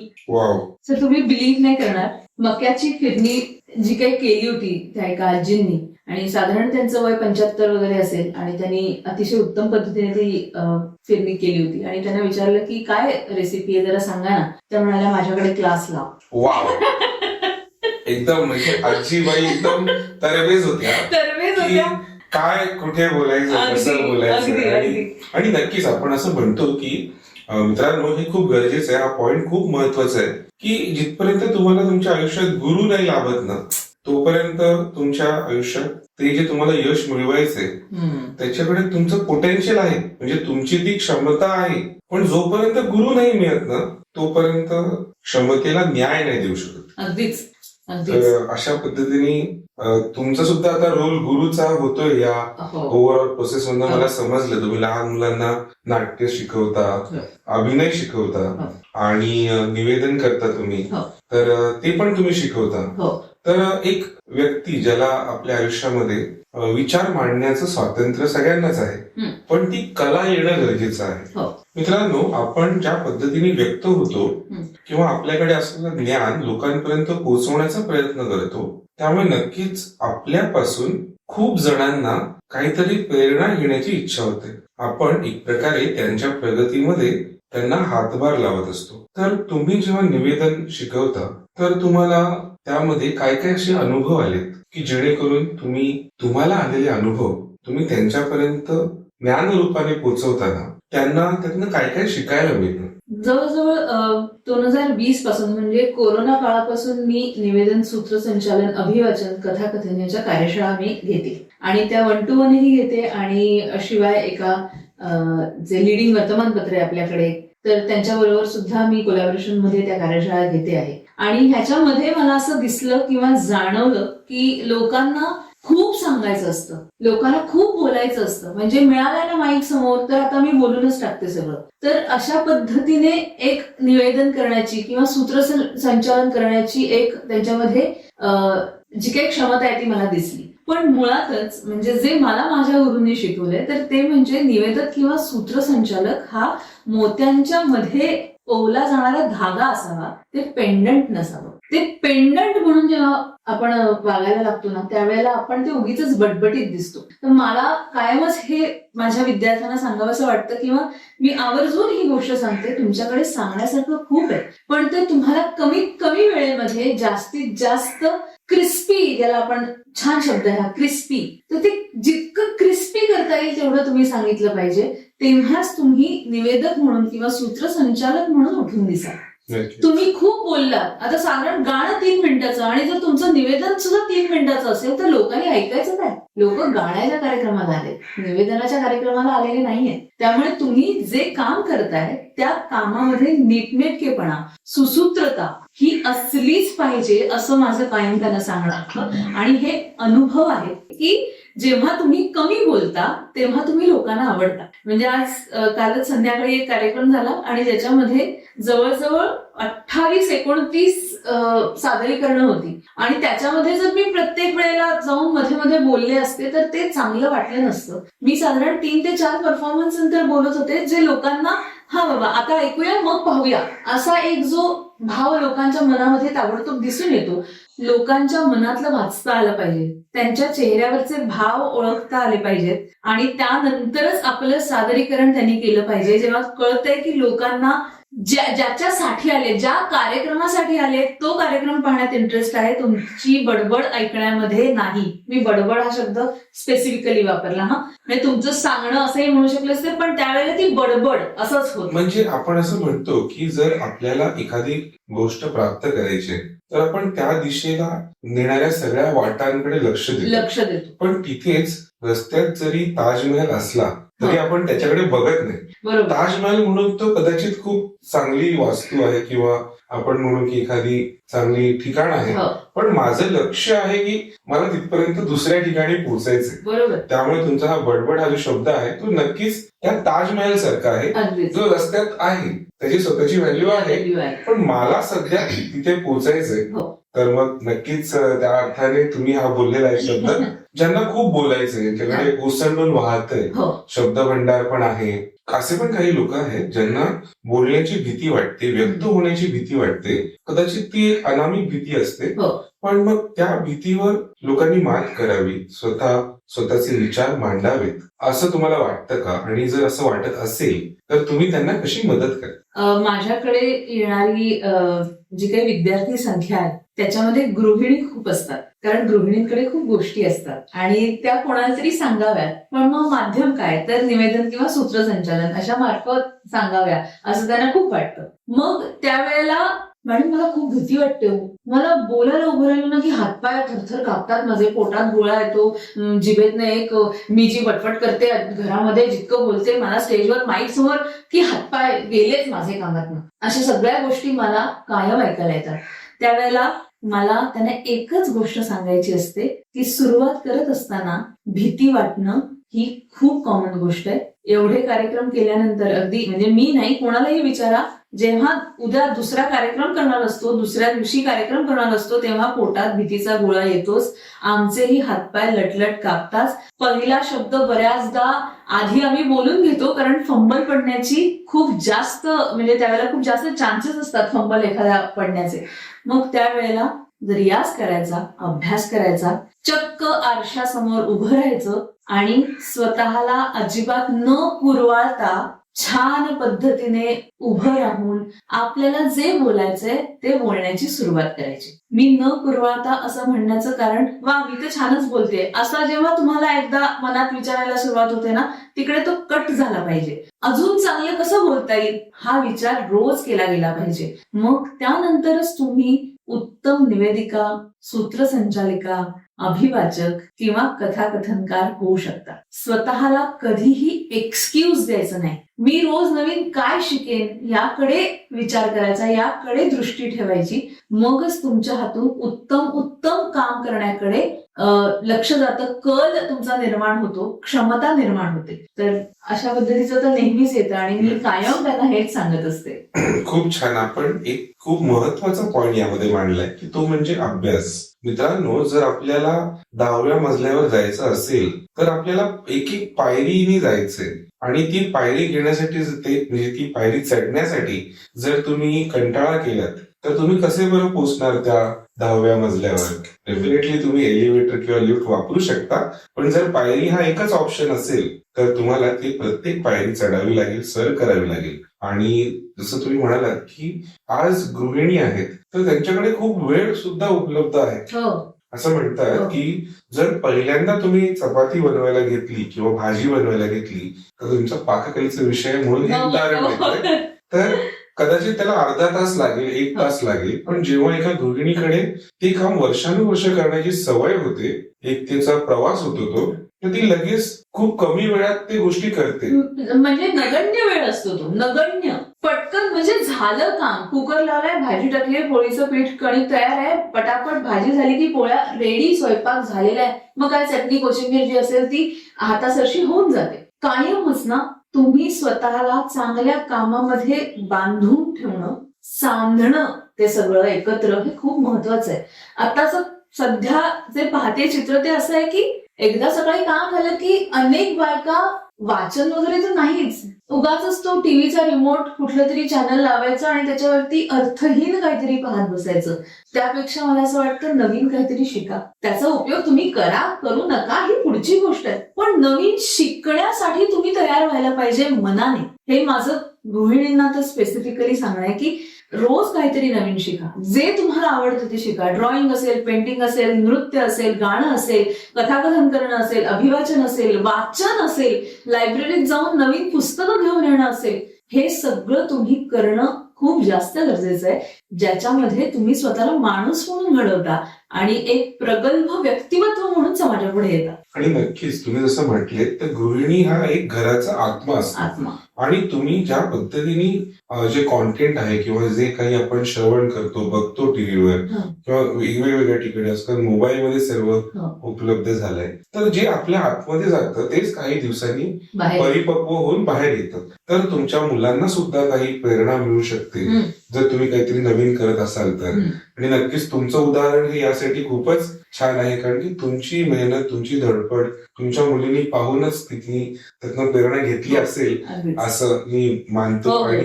सर तुम्ही बिलीव्ह नाही करणार, मक्याची फिरणी जी काही केली होती त्या एका आजींनी आणि साधारण त्यांचं वय 75 वगैरे असेल आणि त्यांनी अतिशय उत्तम पद्धतीने ती फिरणी केली होती आणि त्यांना विचारलं की काय रेसिपी आहे जरा सांगा ना. त्या म्हणाल्या माझ्याकडे क्लास लाव. एकदम म्हणजे आजीबाई एकदम तरबेज होत्या. काय कुठे बोलायचं, कसं बोलायचं. आणि नक्कीच आपण असं म्हणतो की मित्रांनो हे खूप गरजेचं आहे, हा पॉइंट खूप महत्वाचा आहे की जिथपर्यंत तुम्हाला तुमच्या आयुष्यात गुरु नाही लाभत ना तोपर्यंत तुमच्या आयुष्यात ते जे तुम्हाला यश मिळवायचंय त्याच्याकडे तुमचं पोटेन्शियल आहे, म्हणजे तुमची ती क्षमता आहे. पण जोपर्यंत गुरु नाही मिळत ना तोपर्यंत क्षमतेला न्याय नाही देऊ शकत. अगदीच. तर अशा पद्धतीने तुमचा सुद्धा आता रोल गुरुचा होतोय या ओव्हरऑल प्रोसेस मधून मला समजलं. तुम्ही लहान मुलांना नाट्य शिकवता, अभिनय शिकवता आणि निवेदन करता तुम्ही, तर ते पण तुम्ही शिकवता. तर एक व्यक्ती ज्याला आपल्या आयुष्यामध्ये विचार मांडण्याचं स्वातंत्र्य सगळ्यांनाच आहे, पण ती कला येणं गरजेचं आहे. मित्रांनो, आपण ज्या पद्धतीने व्यक्त होतो किंवा आपल्याकडे असलेलं ज्ञान लोकांपर्यंत पोहोचवण्याचा प्रयत्न करतो, त्यामुळे नक्कीच आपल्यापासून खूप जणांना काहीतरी प्रेरणा घेण्याची इच्छा होते. आपण एक प्रकारे त्यांच्या प्रगतीमध्ये त्यांना हातभार लावत असतो. तर तुम्ही जेव्हा निवेदन शिकवता तर तुम्हाला त्यामध्ये काय काय असे अनुभव आलेत की जेणेकरून तुम्हाला आलेले अनुभव तुम्ही त्यांच्यापर्यंत ज्ञान रूपाने पोहोचवताना त्यांना त्यातनं काय काय शिकायला मिळतं? जवळजवळ 2020 पासून म्हणजे कोरोना काळापासून मी निवेदन, सूत्रसंचालन, अभिवाचन, कथाकथन याच्या कार्यशाळा मी घेते आणि त्या 1 to 1 ही घेते आणि शिवाय एका जे लिडिंग वर्तमानपत्र आहे आपल्याकडे तर त्यांच्याबरोबर सुद्धा मी कोलॅबोरेशन मध्ये त्या कार्यशाळा घेते आहे. आणि ह्याच्यामध्ये मला असं दिसलं किंवा जाणवलं की लोकांना खूप सांगायचं असतं, लोकांना खूप बोलायचं असतं. म्हणजे मिळालंय ना माईक समोर तर आता मी बोलूनच टाकते सगळं. तर अशा पद्धतीने एक निवेदन करण्याची किंवा सूत्रसंचालन करण्याची एक त्यांच्यामध्ये जी काही क्षमता आहे ती मला दिसली. पण मुळातच म्हणजे जे मला माझ्या गुरूंनी शिकवलंय तर ते म्हणजे निवेदक किंवा सूत्रसंचालक हा मोत्यांच्या मध्ये ओवला जाणारा धागा असावा, ते पेंडंट नसावं. ते पेंडंट म्हणून जेव्हा आपण वागायला लागतो ना त्यावेळेला आपण ते उगीच बटबटीत दिसतो. तर मला कायमच हे माझ्या विद्यार्थ्यांना सांगावंसं वाटतं किंवा मी आवर्जून ही गोष्ट सांगते, तुमच्याकडे सांगण्यासारखं खूप आहे पण ते तुम्हाला कमीत कमी वेळेमध्ये जास्तीत जास्त क्रिस्पी, ज्याला आपण छान शब्द आहे हा क्रिस्पी, तर ते जितकं क्रिस्पी करता येईल तेवढं तुम्ही सांगितलं पाहिजे. तेव्हाच तुम्ही निवेदक म्हणून किंवा सूत्रसंचालक म्हणून उठून दिसा. तुम्ही खूप बोललात, आता साधारण गाणं 3 मिनिटाचं आणि जर तुमचं निवेदन सुद्धा 3 मिनिटाचं असेल तर लोकांनी ऐकायचं काय? लोक गाण्याच्या कार्यक्रमाला आले, निवेदनाच्या कार्यक्रमाला आलेले नाहीये. त्यामुळे तुम्ही जे काम करताय त्या कामामध्ये नीटनेटकेपणा, सुसूत्रता ही असलीच पाहिजे असं माझं कायम त्यांना सांगणं. आणि हे अनुभव आहे की जेव्हा तुम्ही कमी बोलता तेव्हा तुम्ही लोकांना आवडता. म्हणजे आज कालच संध्याकाळी एक कार्यक्रम झाला आणि ज्याच्यामध्ये जवळजवळ 28-29 सादरीकरणं होती आणि त्याच्यामध्ये जर मी प्रत्येक वेळेला जाऊन मध्ये मध्ये बोलले असते तर ते चांगलं वाटलं नसतं. मी साधारण 3 ते 4 परफॉर्मन्स नंतर बोलत होते जे लोकांना हा बाबा आता ऐकूया मग पाहूया असा एक जो भाव लोकांच्या मनामध्ये ताबडतोब दिसून येतो. लोकांच्या मनातलं वाचता आलं पाहिजे, त्यांच्या चेहऱ्यावरचे भाव ओळखता आले पाहिजेत आणि त्यानंतरच आपलं सादरीकरण त्यांनी केलं पाहिजे. जेव्हा कळतंय की लोकांना ज्याच्यासाठी आले, ज्या कार्यक्रमासाठी आले तो कार्यक्रम पाहण्यात इंटरेस्ट आहे, तुमची बडबड ऐकण्यामध्ये नाही. मी बडबड हा शब्द स्पेसिफिकली वापरला हा, म्हणजे तुमचं सांगणं असंही म्हणू शकलं असते पण त्यावेळेला ती बडबड असंच होत. म्हणजे आपण असं म्हणतो की जर आपल्याला एखादी गोष्ट प्राप्त करायची तर आपण त्या दिशेला नेणाऱ्या सगळ्या वाटांकडे लक्ष देतो. पण तिथेच रस्त्यात जरी ताजमहल असला तरी आपण त्याच्याकडे बघत नाही. ताजमहल म्हणून तो कदाचित खूप चांगली वास्तू आहे किंवा आपण म्हणू की एखादी चांगली ठिकाण आहे, पण माझं लक्ष आहे की मला तिथपर्यंत दुसऱ्या ठिकाणी पोहोचायचंय. त्यामुळे तुमचा हा बडबड हा जो शब्द आहे तो नक्कीच त्या ताजमहल सारखा आहे जो रस्त्यात आहे, त्याची स्वतःची व्हॅल्यू आहे, पण मला सध्या तिथे पोहोचायचंय. तर मग नक्कीच त्या अर्थाने तुम्ही हा बोललेला आहे शब्द ज्यांना खूप बोलायचंय, ज्यांच्याकडे ओसंडून वाहतंय, शब्द भंडार पण आहे. असे पण काही लोक आहेत ज्यांना बोलण्याची भीती वाटते, व्यक्त होण्याची भीती वाटते. कदाचित ती एक अनामिक भीती असते, पण मग त्या भीतीवर लोकांनी मात करावी, स्वतःचे विचार मांडावेत असं तुम्हाला वाटतं का? आणि जर असं वाटत असेल तर तुम्ही त्यांना कशी मदत करा? माझ्याकडे येणारी जी काही विद्यार्थी संख्या आहे त्याच्यामध्ये गृहिणी खूप असतात, कारण गृहिणींकडे खूप गोष्टी असतात आणि त्या कोणाला तरी सांगाव्यात. पण मग माध्यम काय तर निवेदन किंवा सूत्रसंचालन अशा मार्फत सांगाव्या असं त्यांना खूप वाटतं. मग त्यावेळेला मॅडम मला खूप भीती वाटते हो. मला बोलायला उभं राहिलं ना की हातपाय थरथर कापतात माझे, पोटात गोळा येतो, जिभेतनं एक मी जी बटबट करते घरामध्ये जितकं बोलते, मला स्टेजवर माईक समोर की हातपाय गेलेच माझे कामातनं. अशा सगळ्या गोष्टी मला कायम ऐकायला येतात. त्यावेळेला मला त्यांना एकच गोष्ट सांगायची असते की सुरुवात करत असताना भीती वाटणं ही खूप कॉमन गोष्ट आहे. एवढे कार्यक्रम केल्यानंतर अगदी म्हणजे मी नाही, कोणालाही विचारा, जेव्हा उद्या दुसरा कार्यक्रम करणार असतो, दुसऱ्या दिवशी कार्यक्रम करणार असतो, तेव्हा पोटात भीतीचा गोळा येतोच. आमचेही हातपाय लटलट कापतात. पहिला शब्द बऱ्याचदा आधी आम्ही बोलून घेतो, कारण फंबल पडण्याची खूप जास्त म्हणजे त्यावेळेला खूप जास्त चान्सेस असतात फंबल एखाद्या पडण्याचे. मग त्यावेळेला रियाज करायचा, अभ्यास करायचा, चक्क आरशासमोर उभं राहायचं आणि स्वतःला अजिबात न कुरवाळता छान पद्धतीने उभं राहून आपल्याला जे बोलायचंय ते बोलण्याची सुरुवात करायची. मी न कुरवाळता असं म्हणण्याचं कारण, वा मी तर छानच बोलते, असा जेव्हा तुम्हाला एकदा मनात विचारायला सुरुवात होते ना, तिकडे तो कट झाला पाहिजे. अजून चांगलं कसं बोलता येईल हा विचार रोज केला गेला पाहिजे. मग त्यानंतरच तुम्ही उत्तम निवेदिका, सूत्रसंचालिका, अभिवाचक किंवा कथाकथनकार होऊ शकता. स्वतःला कधीही एक्सक्यूज द्यायचं नाही. मी रोज नवीन काय शिकेन याकडे विचार करायचा, याकडे दृष्टी ठेवायची. मगच तुमच्या हातून उत्तम उत्तम काम करण्याकडे लक्ष जातं, कल तुमचा निर्माण होतो, क्षमता निर्माण होते. तर अशा पद्धतीचं तर नेहमीच येतं आणि मी कायम त्यांना हेच सांगत असते. खूप छान. आपण एक खूप महत्वाचा पॉइंट यामध्ये मांडलाय की तो म्हणजे अभ्यास. मित्रांनो, जर आपल्याला 10व्या मजल्यावर जायचं असेल तर आपल्याला एक एक पायरीने जायचंय आणि ती पायरी घेण्यासाठी म्हणजे ती पायरी चढण्यासाठी जर तुम्ही कंटाळा केलात तर तुम्ही कसे बरं पोहोचणार त्या 10व्या मजल्यावर? डेफिनेटली तुम्ही एलिव्हेटर किंवा लिफ्ट वापरू शकता, पण जर पायरी हा एकच ऑप्शन असेल तर तुम्हाला ती प्रत्येक पायरी चढावी लागेल, सर करावी लागेल. आणि जसं तुम्ही म्हणालात की आज गृहिणी आहेत तर त्यांच्याकडे खूप वेळ सुद्धा उपलब्ध आहे. असं म्हणतात की जर पहिल्यांदा तुम्ही चपाती बनवायला घेतली किंवा भाजी बनवायला घेतली तर तुमचा पाककलेचा विषय म्हणून हे उदाहरण देतोय, तर कदाचित त्याला अर्धा तास लागेल, 1 तास लागेल. पण जेव्हा एका गृहिणीकडे ते काम वर्षानुवर्ष करण्याची सवय होते, एक त्याचा प्रवास होतो तो, तर ती लगेच खूप कमी वेळात ते गोष्टी करते. म्हणजे नगण्य वेळ असतो तो, नगण्य. पटकन म्हणजे झालं काम, कुकर लावलाय, भाजी टाकली, पोळीचं पीठ कणिक तयार आहे, पटापट भाजी झाली की पोळ्या रेडी, स्वयंपाक झालेला आहे. मग काय चटणी कोशिंबीर जी असेल ती हातासरशी होऊन जाते. कायमच ना तुम्ही स्वतःला चांगल्या कामामध्ये बांधून ठेवणं, सांधणं, ते सगळं एकत्र, हे खूप महत्वाचं आहे. आताच सध्या जे पाहते चित्र ते असं आहे की एकदा सकाळी काम झालं की अनेक बायका वाचन वगैरे तर नाहीच, उगाच तो टीव्हीचा रिमोट कुठलं तरी चॅनल लावायचं आणि त्याच्यावरती अर्थहीन काहीतरी पाहत बसायचं. त्यापेक्षा मला असं वाटतं नवीन काहीतरी शिका. त्याचा उपयोग तुम्ही करा, करू नका ही पुढची गोष्ट आहे, पण नवीन शिकण्यासाठी तुम्ही तयार व्हायला पाहिजे मनाने. हे माझं गृहिणींना तर स्पेसिफिकली सांगणं आहे की रोज काहीतरी नवीन शिका, जे तुम्हाला आवडतं ते शिका. ड्रॉइंग असेल, पेंटिंग असेल, नृत्य असेल, गाणं असेल, कथाकथन करणं असेल, अभिवाचन असेल, वाचन असेल, लायब्ररीत जाऊन नवीन पुस्तकं घेऊन येणं असेल, हे सगळं तुम्ही करणं खूप जास्त गरजेचं आहे, ज्याच्यामध्ये तुम्ही स्वतःला माणूस म्हणून घडवता आणि एक प्रगल्भ व्यक्तिमत्व म्हणून समाजापुढे येता. आणि नक्कीच तुम्ही जसं म्हटले तर गृहिणी हा एक घराचा आत्मा असतो. आणि तुम्ही ज्या पद्धतीने जे कॉन्टेंट आहे किंवा जे काही आपण श्रवण करतो, बघतो टीव्हीवर किंवा वेगवेगळ्या ठिकाणी आजकाल मोबाईलमध्ये सर्व उपलब्ध झालंय, तर जे आपल्या आतमध्ये जातं तेच काही दिवसांनी परिपक्व होऊन बाहेर येतं. तर तुमच्या मुलांना सुद्धा काही प्रेरणा मिळू शकते जर तुम्ही काहीतरी नवीन करत असाल तर. आणि नक्कीच तुमचं उदाहरण हे यासाठी खूपच छान आहे, कारण की तुमची मेहनत, तुमची धडपड तुमच्या मुलींनी पाहूनच तिथे त्यातनं प्रेरणा घेतली असेल असं मी मानतो. आणि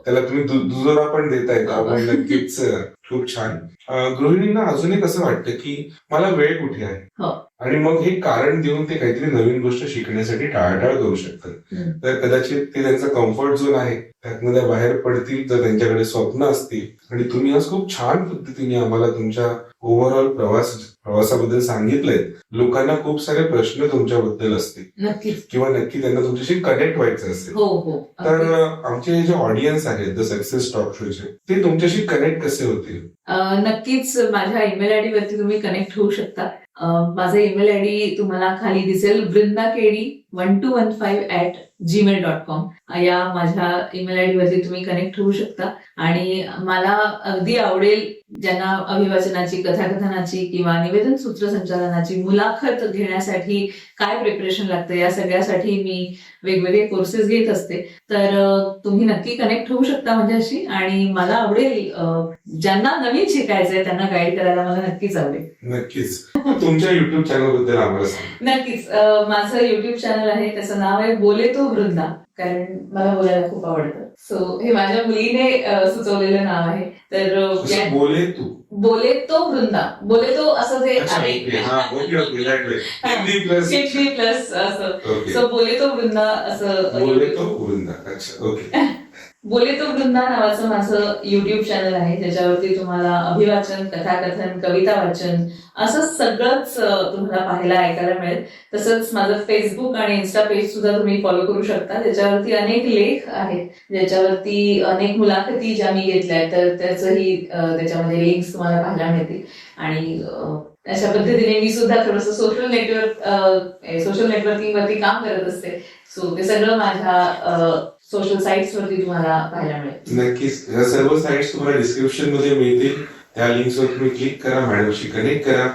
त्याला तुम्ही दुजोरा पण देताय त्यामुळे नक्कीच खूप छान. गृहिणींना अजून एक असं वाटतं की मला वेळ कुठे आहे, आणि मग हे कारण देऊन ते काहीतरी नवीन गोष्ट शिकण्यासाठी टाळाटाळ करू शकतात. तर कदाचित ते त्यांचा कम्फर्ट झोन आहे, त्यातनं त्या बाहेर पडतील जर त्यांच्याकडे स्वप्न असतील. आणि तुम्ही आज खूप छान पद्धतीने आम्हाला तुमच्या ओव्हरऑल प्रवासाबद्दल सांगितलंय. लोकांना खूप सारे प्रश्न तुमच्याबद्दल असतील नक्कीच. किंवा नक्की त्यांना तुमच्याशी कनेक्ट व्हायचं असेल, हो हो. तर आमचे जे ऑडियन्स आहेत द सक्सेस टॉक शोचे, ते तुमच्याशी कनेक्ट कसे होतील? नक्कीच माझ्या ईमेल आयडी वरती तुम्ही कनेक्ट होऊ शकता. माझा ईमेल आयडी तुम्हाला खाली दिसेल, वृंदाकेडी1215@gmail.com या माझ्या ईमेल आयडी वरती तुम्ही कनेक्ट होऊ शकता. आणि मला अगदी आवडेल ज्यांना अभिवाचनाची, कथाकथनाची किंवा निवेदन सूत्रसंचालनाची मुलाखत घेण्यासाठी काय प्रिपरेशन लागतं या सगळ्यासाठी मी वेगवेगळे कोर्सेस घेत असते. तर तुम्ही नक्की कनेक्ट होऊ शकता माझ्याशी. आणि मला आवडेल ज्यांना नवीन शिकायचंय त्यांना गाईड करायला मला नक्कीच आवडेल. नक्कीच. तुमच्या युट्यूब चॅनल बद्दल आम्हाला सांगा. नक्कीच. माझं युट्यूब चॅनल आहे, त्याचं नाव आहे बोले तो वृंदा, कारण मला बोलायला खूप आवडतं. सो हे माझ्या मुलीने सुचवलेलं नाव आहे. तर बोले तू बोले तो वृंदा, बोले तो असं जे आहे हिंदी प्लस असं. सो बोले तो वृंदा असं. बोले तो वृंदा. अच्छा, ओके. बोले तो वृंदा नावाचं माझं युट्यूब चॅनल आहे, ज्याच्यावरती तुम्हाला अभिवाचन, कथाकथन, कविता वाचन असं सगळंच तुम्हाला पाहायला ऐकायला मिळेल. तसंच माझं फेसबुक आणि इन्स्टा पेज सुद्धा तुम्ही फॉलो करू शकता, ज्याच्यावरती अनेक लेख आहेत, ज्याच्यावरती अनेक मुलाखती ज्या मी घेतल्या आहेत, तर त्याचंही त्याच्यामध्ये लिंक्स तुम्हाला पाहायला मिळतील. आणि अशा पद्धतीने मी सुद्धा थोडंसं सोशल नेटवर्किंग वरती काम करत असते. सो ते सगळं माझ्या सोशल साईट्स वरती तुम्हाला पाहायला मिळेल. नक्कीच. या सर्व साईट्स तुम्हाला डिस्क्रिप्शन मध्ये मिळतील. त्या लिंक्सवर तुम्ही क्लिक करा, मॅडमशी कनेक्ट करा,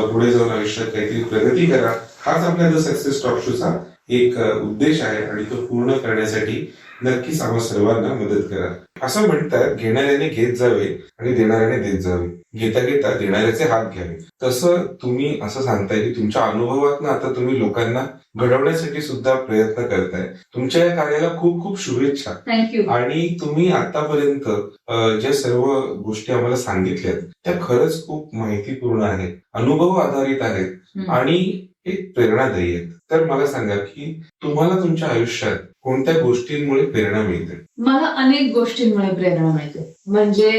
पुढे जाऊन आयुष्यात काहीतरी प्रगती करा. हाच आपल्या द सक्सेस टॉक शोचा एक उद्देश आहे आणि तो पूर्ण करण्यासाठी नक्कीच आम्हा सर्वांना मदत करा. असं म्हणतात, घेणाऱ्याने घेत जावे आणि देणाऱ्याने देत जावे, घेता घेता देणाऱ्याचे हात घ्यावे. तसं तुम्ही असं सांगताय की तुमच्या अनुभवातनं आता तुम्ही लोकांना घडवण्यासाठी सुद्धा प्रयत्न करताय. तुमच्या या कार्याला खूप खूप शुभेच्छा. थँक्यू. आणि तुम्ही आतापर्यंत ज्या सर्व गोष्टी आम्हाला सांगितल्यात त्या खरंच खूप माहितीपूर्ण आहेत, अनुभव आधारित आहेत आणि एक प्रेरणादायी आहेत. तर मला सांगा की तुम्हाला तुमच्या आयुष्यात कोणत्या गोष्टींमुळे प्रेरणा मिळते? मला अनेक गोष्टींमुळे प्रेरणा मिळते. म्हणजे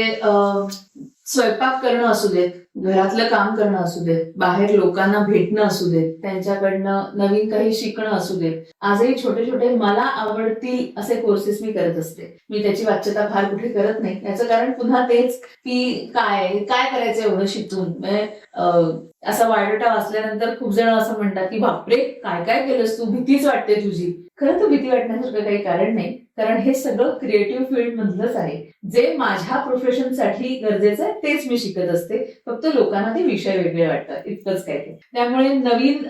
स्वयंपाक करणं असू देत, घरातलं काम करणं असू देत, बाहेर लोकांना भेटणं असू देत, त्यांच्याकडनं नवीन काही शिकणं असू देत. आजही छोटे छोटे मला आवडतील असे कोर्सेस मी करत असते. मी त्याची वाच्यता फार कुठे करत नाही. याचं कारण पुन्हा तेच की काय करायचं एवढं शिकून. म्हणजे असा बायोडाटा वाचल्यानंतर खूप जण असं म्हणतात की बापरे काय काय केलंस तू, भीतीच वाटते तुझी. खरं तर भीती वाटण्यासारखं काही कारण नाही, कारण हे सगळं क्रिएटिव्ह फील्ड मधलंच आहे. जे माझ्या प्रोफेशनसाठी गरजेचं आहे तेच मी शिकत असते. फक्त लोकांना ते विषय वेगळे वाटतात, इतकंच काय ते. त्यामुळे नवीन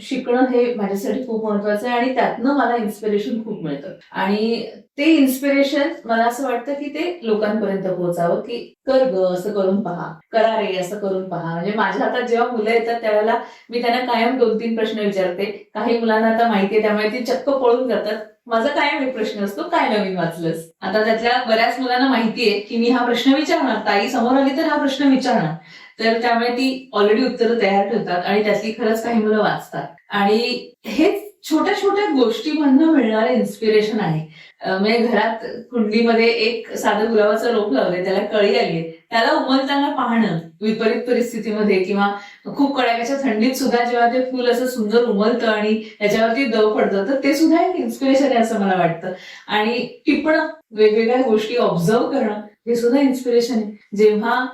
शिकणं हे माझ्यासाठी खूप महत्वाचं आहे आणि त्यातनं मला इन्स्पिरेशन खूप मिळतं. आणि ते इन्स्पिरेशन मला असं वाटतं की ते लोकांपर्यंत पोहोचावं, की कर ग असं करून पहा, करा रे असं करून पहा. म्हणजे माझ्या हातात जेव्हा मुलं येतात त्यावेळेला मी त्यांना कायम 2-3 प्रश्न विचारते. काही मुलांना आता माहितीये त्यामुळे ती चक्क पळून जातात. माझा कायम एक प्रश्न असतो, काय नवीन वाचलंस? आता त्यातल्या बऱ्याच मुलांना माहितीये की मी हा प्रश्न विचारणार, ताई समोर आली तर हा प्रश्न विचारणार. तर त्यामुळे ती ऑलरेडी उत्तरं तयार ठेवतात आणि त्यातली खरंच काही मुलं वाचतात. आणि हेच छोट्या छोट्या गोष्टीमधनं मिळणारं इन्स्पिरेशन आहे. म्हणजे घरात कुंडलीमध्ये एक साधं गुलाबाचं रोप लावलंय, त्याला कळी आलीये, त्याला उमलताना पाहणं विपरीत परिस्थितीमध्ये किंवा खूप कडाक्याच्या थंडीत सुद्धा जेव्हा ते फुल असं सुंदर उमलतं आणि त्याच्यावरती दव पडतं, तर ते सुद्धा एक इन्स्पिरेशन आहे असं मला वाटतं. आणि टिपणं, वेगवेगळ्या गोष्टी ऑब्झर्व करणं हे सुद्धा इन्स्पिरेशन आहे. जेव्हा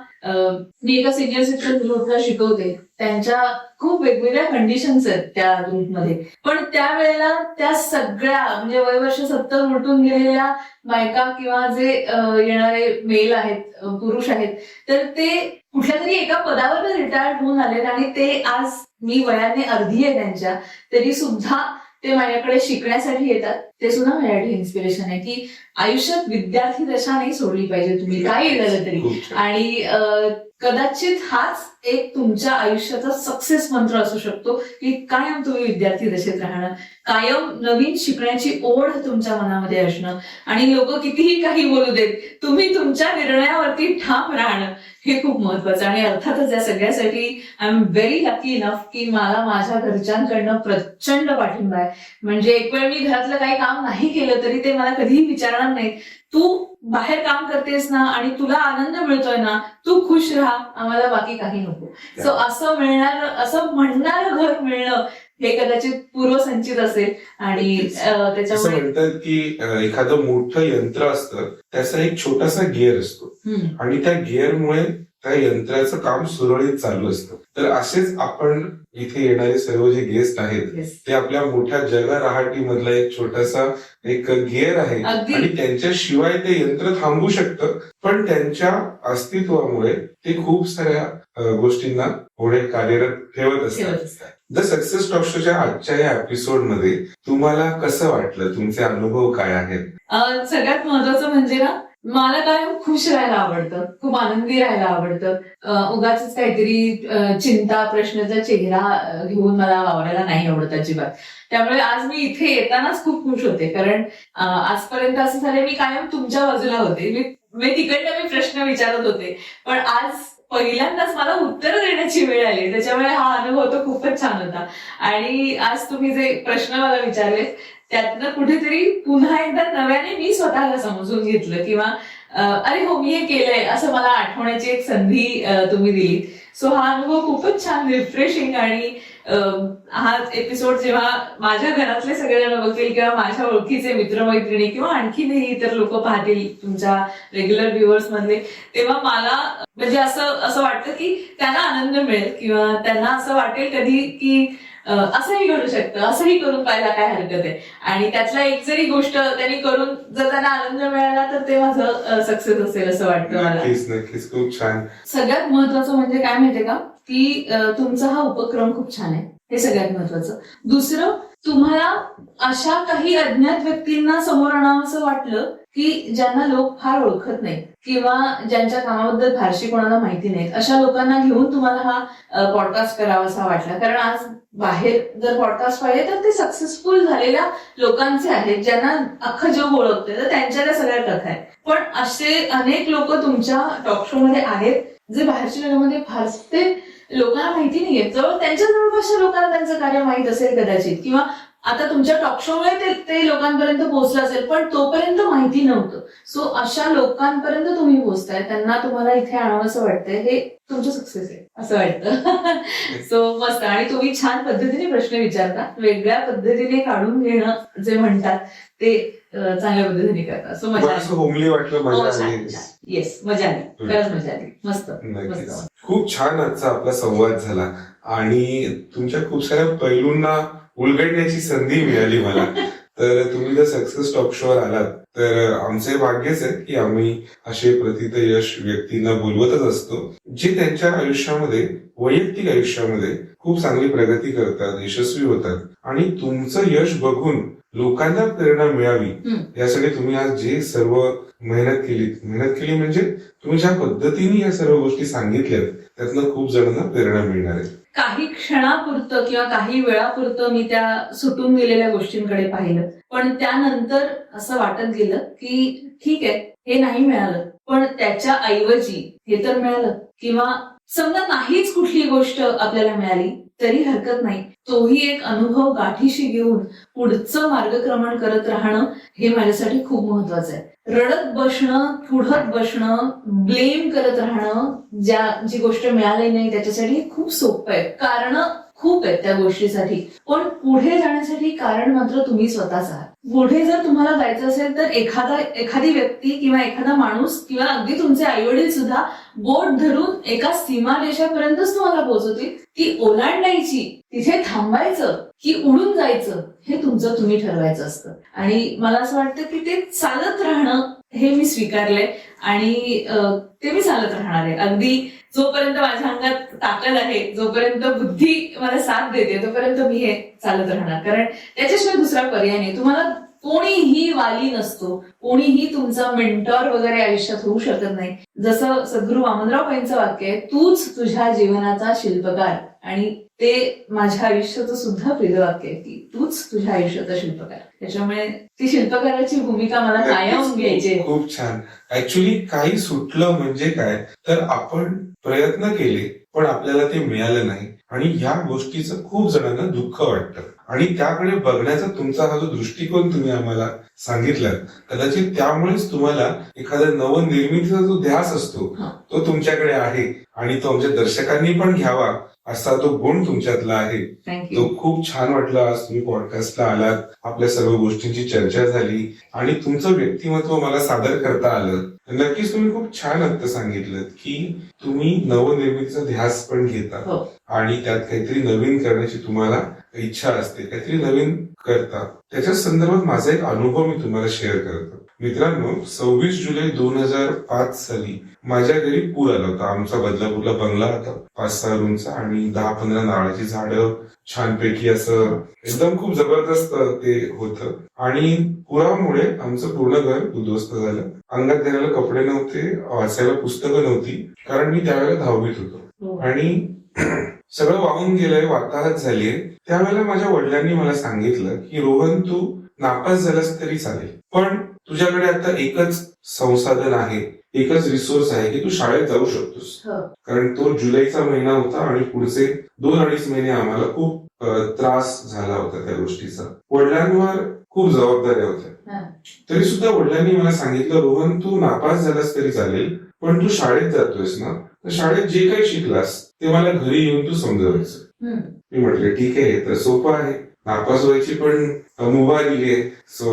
मी एका सिनियर सिटीजन ग्रुपला शिकवते, त्यांच्या खूप वेगवेगळ्या कंडिशन्स आहेत त्या ग्रुपमध्ये, पण त्यावेळेला त्या सगळ्या म्हणजे वयवर्ष 70 उलटून गेलेल्या बायका किंवा जे येणारे मेल आहेत, पुरुष आहेत, तर ते कुठल्या तरी एका पदावर रिटायर्ड होऊन आलेत आणि ते आज मी वयाने अर्धी आहे त्यांच्या, तरी सुद्धा ते माझ्याकडे शिकण्यासाठी येतात. ते सुद्धा माझ्यासाठी इन्स्पिरेशन आहे की आयुष्यात विद्यार्थी दशा नाही सोडली पाहिजे तुम्ही, काही झालं तरी. खूप छान. आणि कदाचित हाच एक तुमच्या आयुष्याचा सक्सेस मंत्र असू शकतो की कायम तुम्ही विद्यार्थी दशेत राहणं, कायम नवीन शिकण्याची ओढ तुमच्या मनामध्ये असणं, आणि लोक कितीही काही बोलू देत, तुम्ही तुमच्या निर्णयावरती ठाम राहणं, हे खूप महत्वाचं. आणि अर्थातच या सगळ्यासाठी I am very lucky enough की मला माझ्या घरच्यांकडनं प्रचंड पाठिंबा आहे. म्हणजे एक वेळ मी घरातलं काही काम नाही केलं तरी ते मला कधीही विचारणार नाही, तू बाहेर काम करतेस ना आणि तुला आनंद मिळतोय ना, तू खुश राहा, आम्हाला बाकी काही नको. सो असं म्हणणारं घर मिळणं हे कदाचित पूर्वसंचित असेल. आणि असं त्याच्यामुळे म्हणतात की एखादं मोठं यंत्र असतं, त्याचा एक छोटासा गिअर असतो आणि त्या गिअरमुळे त्या यंत्राचं काम सुरळीत चालू असतं. तर असेच आपण इथे येणारे सर्व जे गेस्ट आहेत ते आपल्या मोठ्या जगराहाटी मधला एक छोटासा एक गिअर आहे, आणि त्यांच्याशिवाय ते यंत्र थांबू शकतं, पण त्यांच्या अस्तित्वामुळे ते खूप साऱ्या गोष्टींना पुढे कार्यरत ठेवत असतात. द सक्सेस टॉक शोच्या आजच्या या एपिसोड मध्ये तुम्हाला कसं वाटलं, तुमचे अनुभव काय आहेत? सगळ्यात महत्वाचं म्हणजे ना, मला कायम खुश राहायला आवडतं, खूप आनंदी राहायला आवडतं. उगाच काहीतरी चिंता प्रश्नाचा चेहरा घेऊन मला वावरायला नाही आवडत अजिबात. त्यामुळे आज मी इथे येतानाच खूप खुश होते, कारण आजपर्यंत असं झालं मी कायम तुमच्या बाजूला होते, मी तिकडनं प्रश्न विचारत होते, पण आज पहिल्यांदाच मला उत्तर देण्याची वेळ आली. त्याच्यामुळे हा अनुभव तो खूपच छान होता. आणि आज तुम्ही जे प्रश्न मला विचारले त्यातनं कुठेतरी पुन्हा एकदा नव्याने मी स्वतःला समजून घेतलं, किंवा अरे हो मी हे केलंय असं मला आठवण्याची एक संधी तुम्ही दिली. सो हा अनुभव खूपच छान, रिफ्रेशिंग. आणि हा एपिसोड जेव्हा माझ्या घरातले सगळेजण बघतील किंवा माझ्या ओळखीचे मित्रमैत्रिणी किंवा आणखीनही इतर लोक पाहतील तुमच्या रेग्युलर व्ह्युअर्स मधले, तेव्हा मला म्हणजे असं वाटतं की त्यांना आनंद मिळेल, किंवा त्यांना असं वाटेल कधी की असंही घडू शकतं, असंही करून पाहायला काय हरकत आहे. आणि त्यातला एक जरी गोष्ट त्यांनी करून जर त्यांना आनंद मिळाला तर ते माझं सक्सेस असेल असं वाटतं मला. नक्कीच खूप छान. सगळ्यात महत्वाचं म्हणजे काय माहितीये का, की तुमचा हा उपक्रम खूप छान आहे, हे सगळ्यात महत्वाचं. दुसरं, तुम्हाला अशा काही अज्ञात व्यक्तींना समोर आणावं असं वाटलं की ज्यांना लोक फार ओळखत नाही किंवा ज्यांच्या कामाबद्दल फारशी कोणाला माहिती नाहीत, अशा लोकांना घेऊन तुम्हाला हा पॉडकास्ट करावा असा वाटला. कारण आज बाहेर जर पॉडकास्ट पाहिले तर ते सक्सेसफुल झालेल्या लोकांचे आहेत, ज्यांना अख्खं जग ओळखते, तर त्यांच्या त्या सगळ्या कथा आहेत. पण असे अनेक लोक तुमच्या टॉक शो मध्ये आहेत जे बाहेरच्या जगामध्ये फारसे लोकांना माहिती नाहीये. जवळ त्यांच्या जवळपासच्या लोकांना त्यांचं कार्य माहित असेल कदाचित, किंवा आता तुमच्या टॉक शो मुळे ते लोकांपर्यंत पोहोचलं असेल, पण तोपर्यंत माहिती नव्हतं. सो अशा लोकांपर्यंत तुम्ही पोहोचताय, त्यांना तुम्हाला इथे आणावं असं वाटतंय, हे तुमचं सक्सेस आहे असं वाटतं. सो मस्त. आणि तुम्ही छान पद्धतीने प्रश्न विचारता, वेगळ्या पद्धतीने काढून घेणं जे म्हणतात ते चांगल्या पद्धतीने करता. सो मजा आली. होमली वाटलं, मजा आली. येस, मजा आली, खरंच मजा आली. मस्त. खूप छान आजचा आपला संवाद झाला आणि तुमच्या खूप साऱ्या पैलूंना उलगडण्याची संधी मिळाली मला. तर तुम्ही जर सक्सेस टॉक शोवर आलात तर आमचे भाग्यच आहे की आम्ही असे प्रथित यश व्यक्तींना बोलवतच असतो, जे त्यांच्या आयुष्यामध्ये, वैयक्तिक आयुष्यामध्ये खूप चांगली प्रगती करतात, यशस्वी होतात. आणि तुमचं यश बघून लोकांना प्रेरणा मिळावी यासाठी तुम्ही आज जे सर्व मेहनत केली म्हणजे तुम्ही ज्या पद्धतीने या सर्व गोष्टी सांगितल्यात त्यातनं खूप जणांना प्रेरणा मिळणार आहे. काही क्षणापुरतं किंवा काही वेळापुरतं मी त्या सुटून गेलेल्या गोष्टींकडे पाहिलं, पण त्यानंतर असं वाटत गेलं की ठीक आहे, हे नाही मिळालं पण त्याच्या ऐवजी हे तर मिळालं, किंवा समजा नाहीच कुठली गोष्ट आपल्याला मिळाली तरी हरकत नाही, तोही एक अनुभव गाठीशी घेऊन पुढचं मार्गक्रमण करत राहणं हे माझ्यासाठी खूप महत्वाचं आहे. रडत बसणं, पुढत बसणं, ब्लेम करत राहणं, जी गोष्ट मिळाली नाही त्याच्यासाठी खूप सोपं आहे. कारण खूप आहेत त्या गोष्टीसाठी, पण पुढे जाण्यासाठी कारण मात्र तुम्ही स्वतःच आहात. पुढे जर तुम्हाला जायचं असेल तर एखादी व्यक्ती किंवा एखादा माणूस किंवा अगदी तुमचे आईवडील सुद्धा बोट धरून एका सीमारेषापर्यंतच तुम्हाला पोहोचवतील. ती ओलांडायची, तिथे थांबायचं की उडून जायचं हे तुमचं तुम्ही ठरवायचं असतं. आणि मला असं वाटतं की ते चालत राहणं हे मी स्वीकारलंय आणि ते मी चालत राहणार आहे. अगदी जोपर्यंत माझ्या अंगात ताकद आहे, जोपर्यंत बुद्धी मला साथ देते, तोपर्यंत मी हे चालत राहणार. कारण त्याच्याशिवाय दुसरा पर्याय नाही. तुम्हाला कोणीही वाली नसतो, कोणीही तुमचा मेंटॉर वगैरे आयुष्यात होऊ शकत नाही. जसं सद्गुरू वामनराव यांचं वाक्य आहे, तूच तुझ्या जीवनाचा शिल्पकार. आणि ते माझ्या आयुष्याचं सुद्धा प्रिय वाक्य आहे की तूच तुझ्या आयुष्याचा शिल्पकार. त्याच्यामुळे ती शिल्पकाराची भूमिका मला कायम घ्यायची आहे. खूप छान. ऍक्च्युली काही सुटलं म्हणजे काय, तर आपण प्रयत्न केले पण आपल्याला ते मिळालं नाही आणि या गोष्टीचं खूप जणांना दुःख वाटतं. आणि त्याकडे बघण्याचा तुमचा हा जो दृष्टिकोन तुम्ही आम्हाला सांगितला, कदाचित त्यामुळेच तुम्हाला एखाद्या नवनिर्मितीचा जो ध्यास असतो तो तुमच्याकडे आहे आणि तो आमच्या दर्शकांनी पण घ्यावा असा तो गुण तुमच्यातला आहे. तो खूप छान वाटला. आज तुम्ही पॉडकास्टला आलात, आपल्या सर्व गोष्टींची चर्चा झाली आणि तुमचं व्यक्तिमत्व मला सादर करता आलं. नक्कीच तुम्ही खूप छान अर्थ सांगितलं की तुम्ही नवनिर्मितीचा ध्यास पण घेता आणि त्यात काहीतरी नवीन करण्याची तुम्हाला इच्छा असते, काहीतरी नवीन करता. त्याच्या संदर्भात माझा एक अनुभव मी तुम्हाला शेअर करतो. मित्रांनो, 26 जुलै 2005 साली माझ्या घरी पूर आला होता. आमचा बदलापूरला बंगला होता 5-6 रूमचा आणि 10-15 नारळाची झाडं, छानपैकी असं एकदम खूप जबरदस्त ते होतं. आणि पुरामुळे आमचं पूर्ण घर उद्ध्वस्त झालं. अंगात घालायला कपडे नव्हते, वाचायला पुस्तकं नव्हती, कारण मी त्यावेळेला 10वीत होतो. आणि सगळं वाहून गेलंय, वाताहत झालीये. त्यावेळेला माझ्या वडिलांनी मला सांगितलं की रोहन, तू नापास झालास तरी चालेल, पण तुझ्याकडे आता एकच संसाधन आहे, एकच रिसोर्स आहे की तू शाळेत जाऊ शकतोस. कारण तो जुलैचा महिना होता आणि पुढचे 2-2.5 महिने आम्हाला खूप त्रास झाला होता त्या गोष्टीचा. वडिलांवर खूप जबाबदाऱ्या होत्या. तरी सुद्धा वडिलांनी मला सांगितलं, रोहन तू नापास झालास तरी चालेल, पण तू शाळेत जातोयस ना, तर शाळेत जे काही शिकलास ते मला घरी येऊन तू समजवायचं. मी म्हटलं ठीक आहे, तर सोपं आहे, नापास व्हायची पण मुभा दिलीये. सो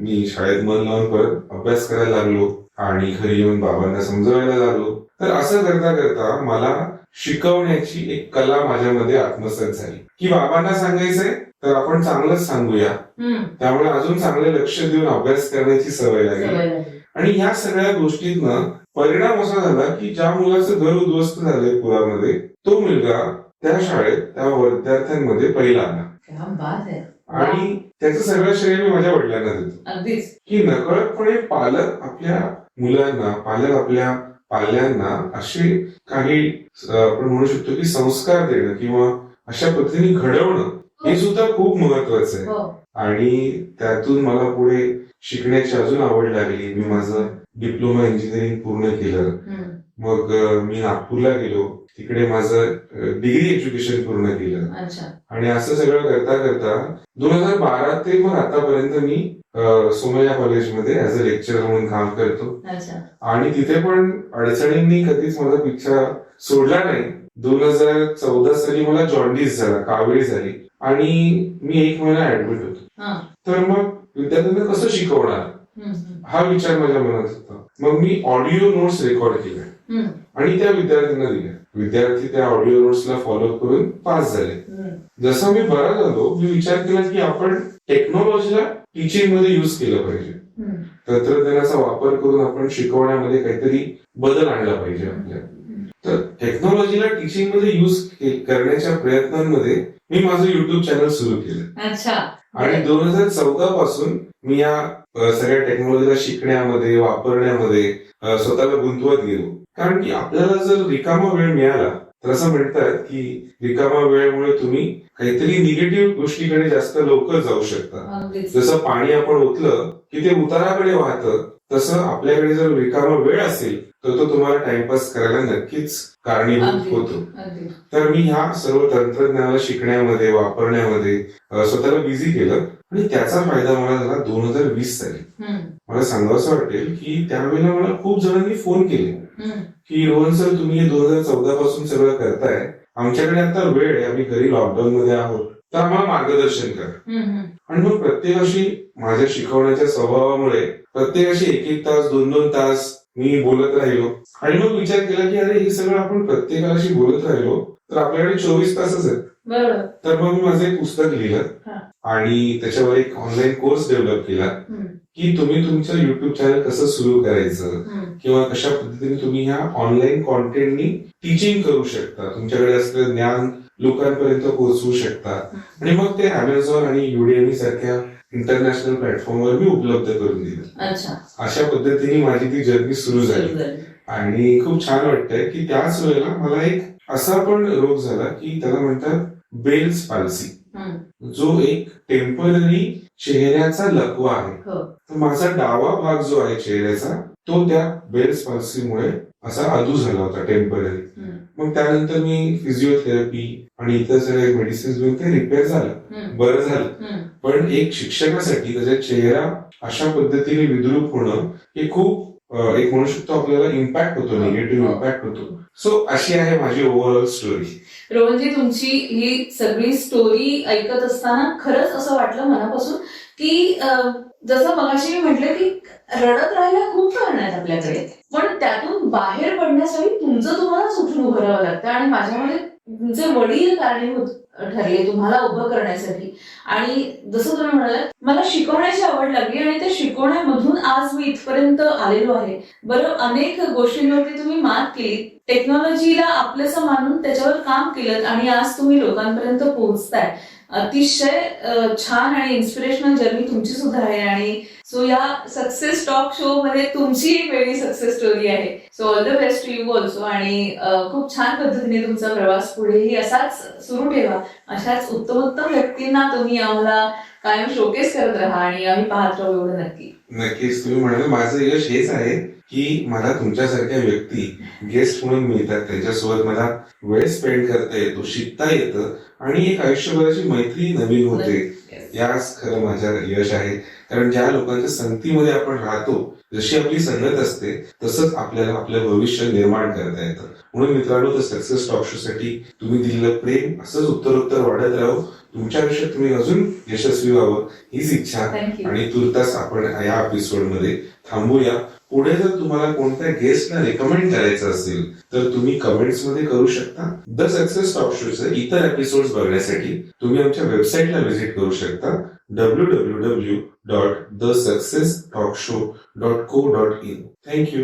मी शाळेत मन लावून परत अभ्यास करायला लागलो आणि घरी येऊन बाबांना समजवायला लागलो. तर असं करता करता मला शिकवण्याची एक कला माझ्यामध्ये आत्मसात झाली की बाबांना सांगायचंय तर आपण चांगलंच सांगूया. त्यामुळे अजून चांगले लक्ष देऊन अभ्यास करण्याची सवय लागली. आणि या सगळ्या गोष्टींना परिणाम असा झाला की ज्या मुलाचं घर उद्ध्वस्त झालंय पुरामध्ये, तो मुलगा त्या शाळेत त्या विद्यार्थ्यांमध्ये पहिला आला. आणि त्याचं सगळं श्रेय मी माझ्या वडिलांना देतो की नकळतपणे पालक आपल्या मुलांना, पालक आपल्या पाल्यांना असे काही आपण म्हणू शकतो की संस्कार देणं किंवा अशा पद्धतीने घडवणं हे सुद्धा खूप महत्वाचं आहे. आणि त्यातून मला पुढे शिकण्याची अजून आवड लागली. मी माझं डिप्लोमा इंजिनिअरिंग पूर्ण केलं. मग मी नागपूरला गेलो, तिकडे माझं डिग्री एज्युकेशन पूर्ण केलं. आणि असं सगळं करता करता 2012 ते मग आतापर्यंत मी सोमय्या कॉलेजमध्ये ऍज अ लेक्चरर म्हणून काम करतो. आणि तिथे पण अडचणींनी कधीच माझा पिच्छा सोडला नाही. 2014 साली मला जॉन्डिस झाला, कावीळ झाली आणि मी 1 महिना ऍडमिट होतो. तर मग विद्यार्थ्यांना कसं शिकवणार हा विचार माझ्या मनात होता. मग मी ऑडिओ नोट्स रेकॉर्ड केल्या आणि त्या विद्यार्थ्यांना दिल्या. विद्यार्थी त्या ऑडिओ नोट्सला फॉलो करून पास झाले. जसं मी बरा झालो, मी विचार केला की आपण टेक्नॉलॉजीला टीचिंग मध्ये युज केलं पाहिजे. तंत्रज्ञानाचा वापर करून आपण शिकवण्यामध्ये काहीतरी बदल आणला पाहिजे आपल्या. तर टेक्नॉलॉजीला टीचिंग मध्ये युज करण्याच्या प्रयत्नांमध्ये मी माझं युट्यूब चॅनल सुरू केलं. आणि 2014 पासून मी या सगळ्या टेक्नॉलॉजीला शिकण्यामध्ये, वापरण्यामध्ये स्वतःला गुंतवत गेलो. कारण की आपल्याला जर रिकामा वेळ मिळाला तर असं म्हणतात की रिकामा वेळेमुळे तुम्ही काहीतरी निगेटिव्ह गोष्टीकडे जास्त लवकर जाऊ शकता. जसं पाणी आपण ओतलं की ते उताराकडे वाहतं, तसं आपल्याकडे जर रिकामा वेळ असेल तर तो तुम्हाला टाइमपास करायला नक्कीच कारणीभूत होतो. तर मी ह्या सर्व तंत्रज्ञानाला शिकण्यामध्ये, वापरण्यामध्ये स्वतःला बिझी केलं आणि त्याचा फायदा मला झाला 2020 साली. मला सांगावं वाटेल की त्यावेळेला मला खूप जणांनी फोन केले की रोहन सर, तुम्ही हे 2014 पासून सगळं करताय, आमच्याकडे आता वेळ आहे, आम्ही घरी लॉकडाऊन मध्ये आहोत, तर आम्हाला मार्गदर्शन करा. आणि मग प्रत्येकाशी माझ्या शिकवण्याच्या स्वभावामुळे प्रत्येकाशी 1-1 तास, 2-2 तास मी बोलत राहिलो. आणि मग विचार केला की अरे हे सगळं आपण प्रत्येकाशी बोलत राहिलो तर आपल्याकडे 24 तासच आहेत. तर मग मी माझं एक पुस्तक लिहिलं आणि त्याच्यावर एक ऑनलाईन कोर्स डेव्हलप केला की तुम्ही तुमचं युट्यूब चॅनल कसं सुरू करायचं किंवा कशा पद्धतीने तुम्ही ह्या ऑनलाईन कॉन्टेंटनी टीचिंग करू शकता, तुमच्याकडे असलेलं ज्ञान लोकांपर्यंत पोहोचवू शकता. आणि मग ते अमेझॉन आणि युडेमी सारख्या इंटरनॅशनल प्लॅटफॉर्मवर मी उपलब्ध करून दिलं. अच्छा. अशा पद्धतीने माझी ती जर्नी सुरू झाली आणि खूप छान वाटतंय की त्याच वेळेला मला एक असा पण रोग झाला की त्याला म्हणतात बेल्स पाल्सी, जो एक टेम्पररी चेहऱ्याचा लकवा आहे. तर माझा डावा भाग जो आहे चेहऱ्याचा तो त्या बेल्स पाल्सीमुळे असा अधू झाला होता टेम्पररी. मग त्यानंतर मी फिजिओथेरपी आणि इतर सगळे मेडिसिन्स घेऊन ते रिपेअर झालं, बरं झालं. पण एक शिक्षकासाठी त्याचा चेहरा अशा पद्धतीने विद्रूप होणं हे खूप एक म्हणू शकतो आपल्याला इम्पॅक्ट होतो, निगेटिव्ह इम्पॅक्ट होतो. सो अशी आहे माझी ओव्हरऑल स्टोरी. रोहनजी, तुमची ही सगळी स्टोरी ऐकत असताना खरंच असं वाटलं मनापासून की जसं मगाशी मी म्हटलं की रडत राहायला खूप कारण आहेत आपल्याकडे, पण त्यातून बाहेर पडण्यासाठी तुमचं तुम्हालाच उठून उभं राहावं लागतं. आणि माझ्यामध्ये तुमचे वडील कारणीभूत ठरले तुम्हाला उभं करण्यासाठी. आणि जसं तुम्ही म्हणालात, मला शिकवण्याची आवड लागली आणि त्या शिकवण्यामधून आज मी इथपर्यंत आलेलो आहे. बरं, अनेक गोष्टींवरती तुम्ही मात केली, टेक्नॉलॉजीला आपलंसं मानून त्याच्यावर काम केलं आणि आज तुम्ही लोकांपर्यंत पोहोचताय. अतिशय छान आणि इन्स्पिरेशनल जर्नी तुमची सुद्धा आहे. आणि सो या सक्सेस टॉक शो मध्ये तुमची वेगळी सक्सेस स्टोरी आहे. So all the best to you also. आणि खूप छान पद्धतीने तुमचा प्रवास पुढेही असाच सुरू ठेवा. अशाच उत्तमोत्तम व्यक्तींना तुम्ही आम्हाला कायम शोकेस करत राहा आणि आम्ही पाहत राहू एवढं नक्की. नक्कीच. तुम्ही म्हणाल माझं यश हेच आहे की मला तुमच्यासारख्या व्यक्ती गेस्ट म्हणून मिळतात, त्यांच्यासोबत मला वेळ स्पेंड करता येतो, शिकता येतं आणि एक आयुष्यभराची मैत्री नवीन होते. याच खरं माझ्या यश आहे. कारण ज्या लोकांच्या संगतीमध्ये आपण राहतो, जशी आपली संगत असते तसंच आपल्याला आपलं भविष्य निर्माण करता येतं. म्हणून मित्रांनो, तर सक्सेस टॉक शो साठी तुम्ही दिलेलं प्रेम असंच उत्तरोत्तर वाढत राहू. तुमच्या आयुष्यात तुम्ही अजून यशस्वी व्हावं हीच इच्छा. आणि तुर्तास आपण या एपिसोडमध्ये थांबूया. पुढे जर तुम्हाला कोणत्या गेस्टला रेकमेंड करायचं असेल तर तुम्ही कमेंट्स मध्ये करू शकता. द सक्सेस टॉक शोचे इतर एपिसोड्स बघण्यासाठी तुम्ही आमच्या वेबसाईटला व्हिजिट करू शकता www.thesuccesstalkshow.co.in. थँक्यू.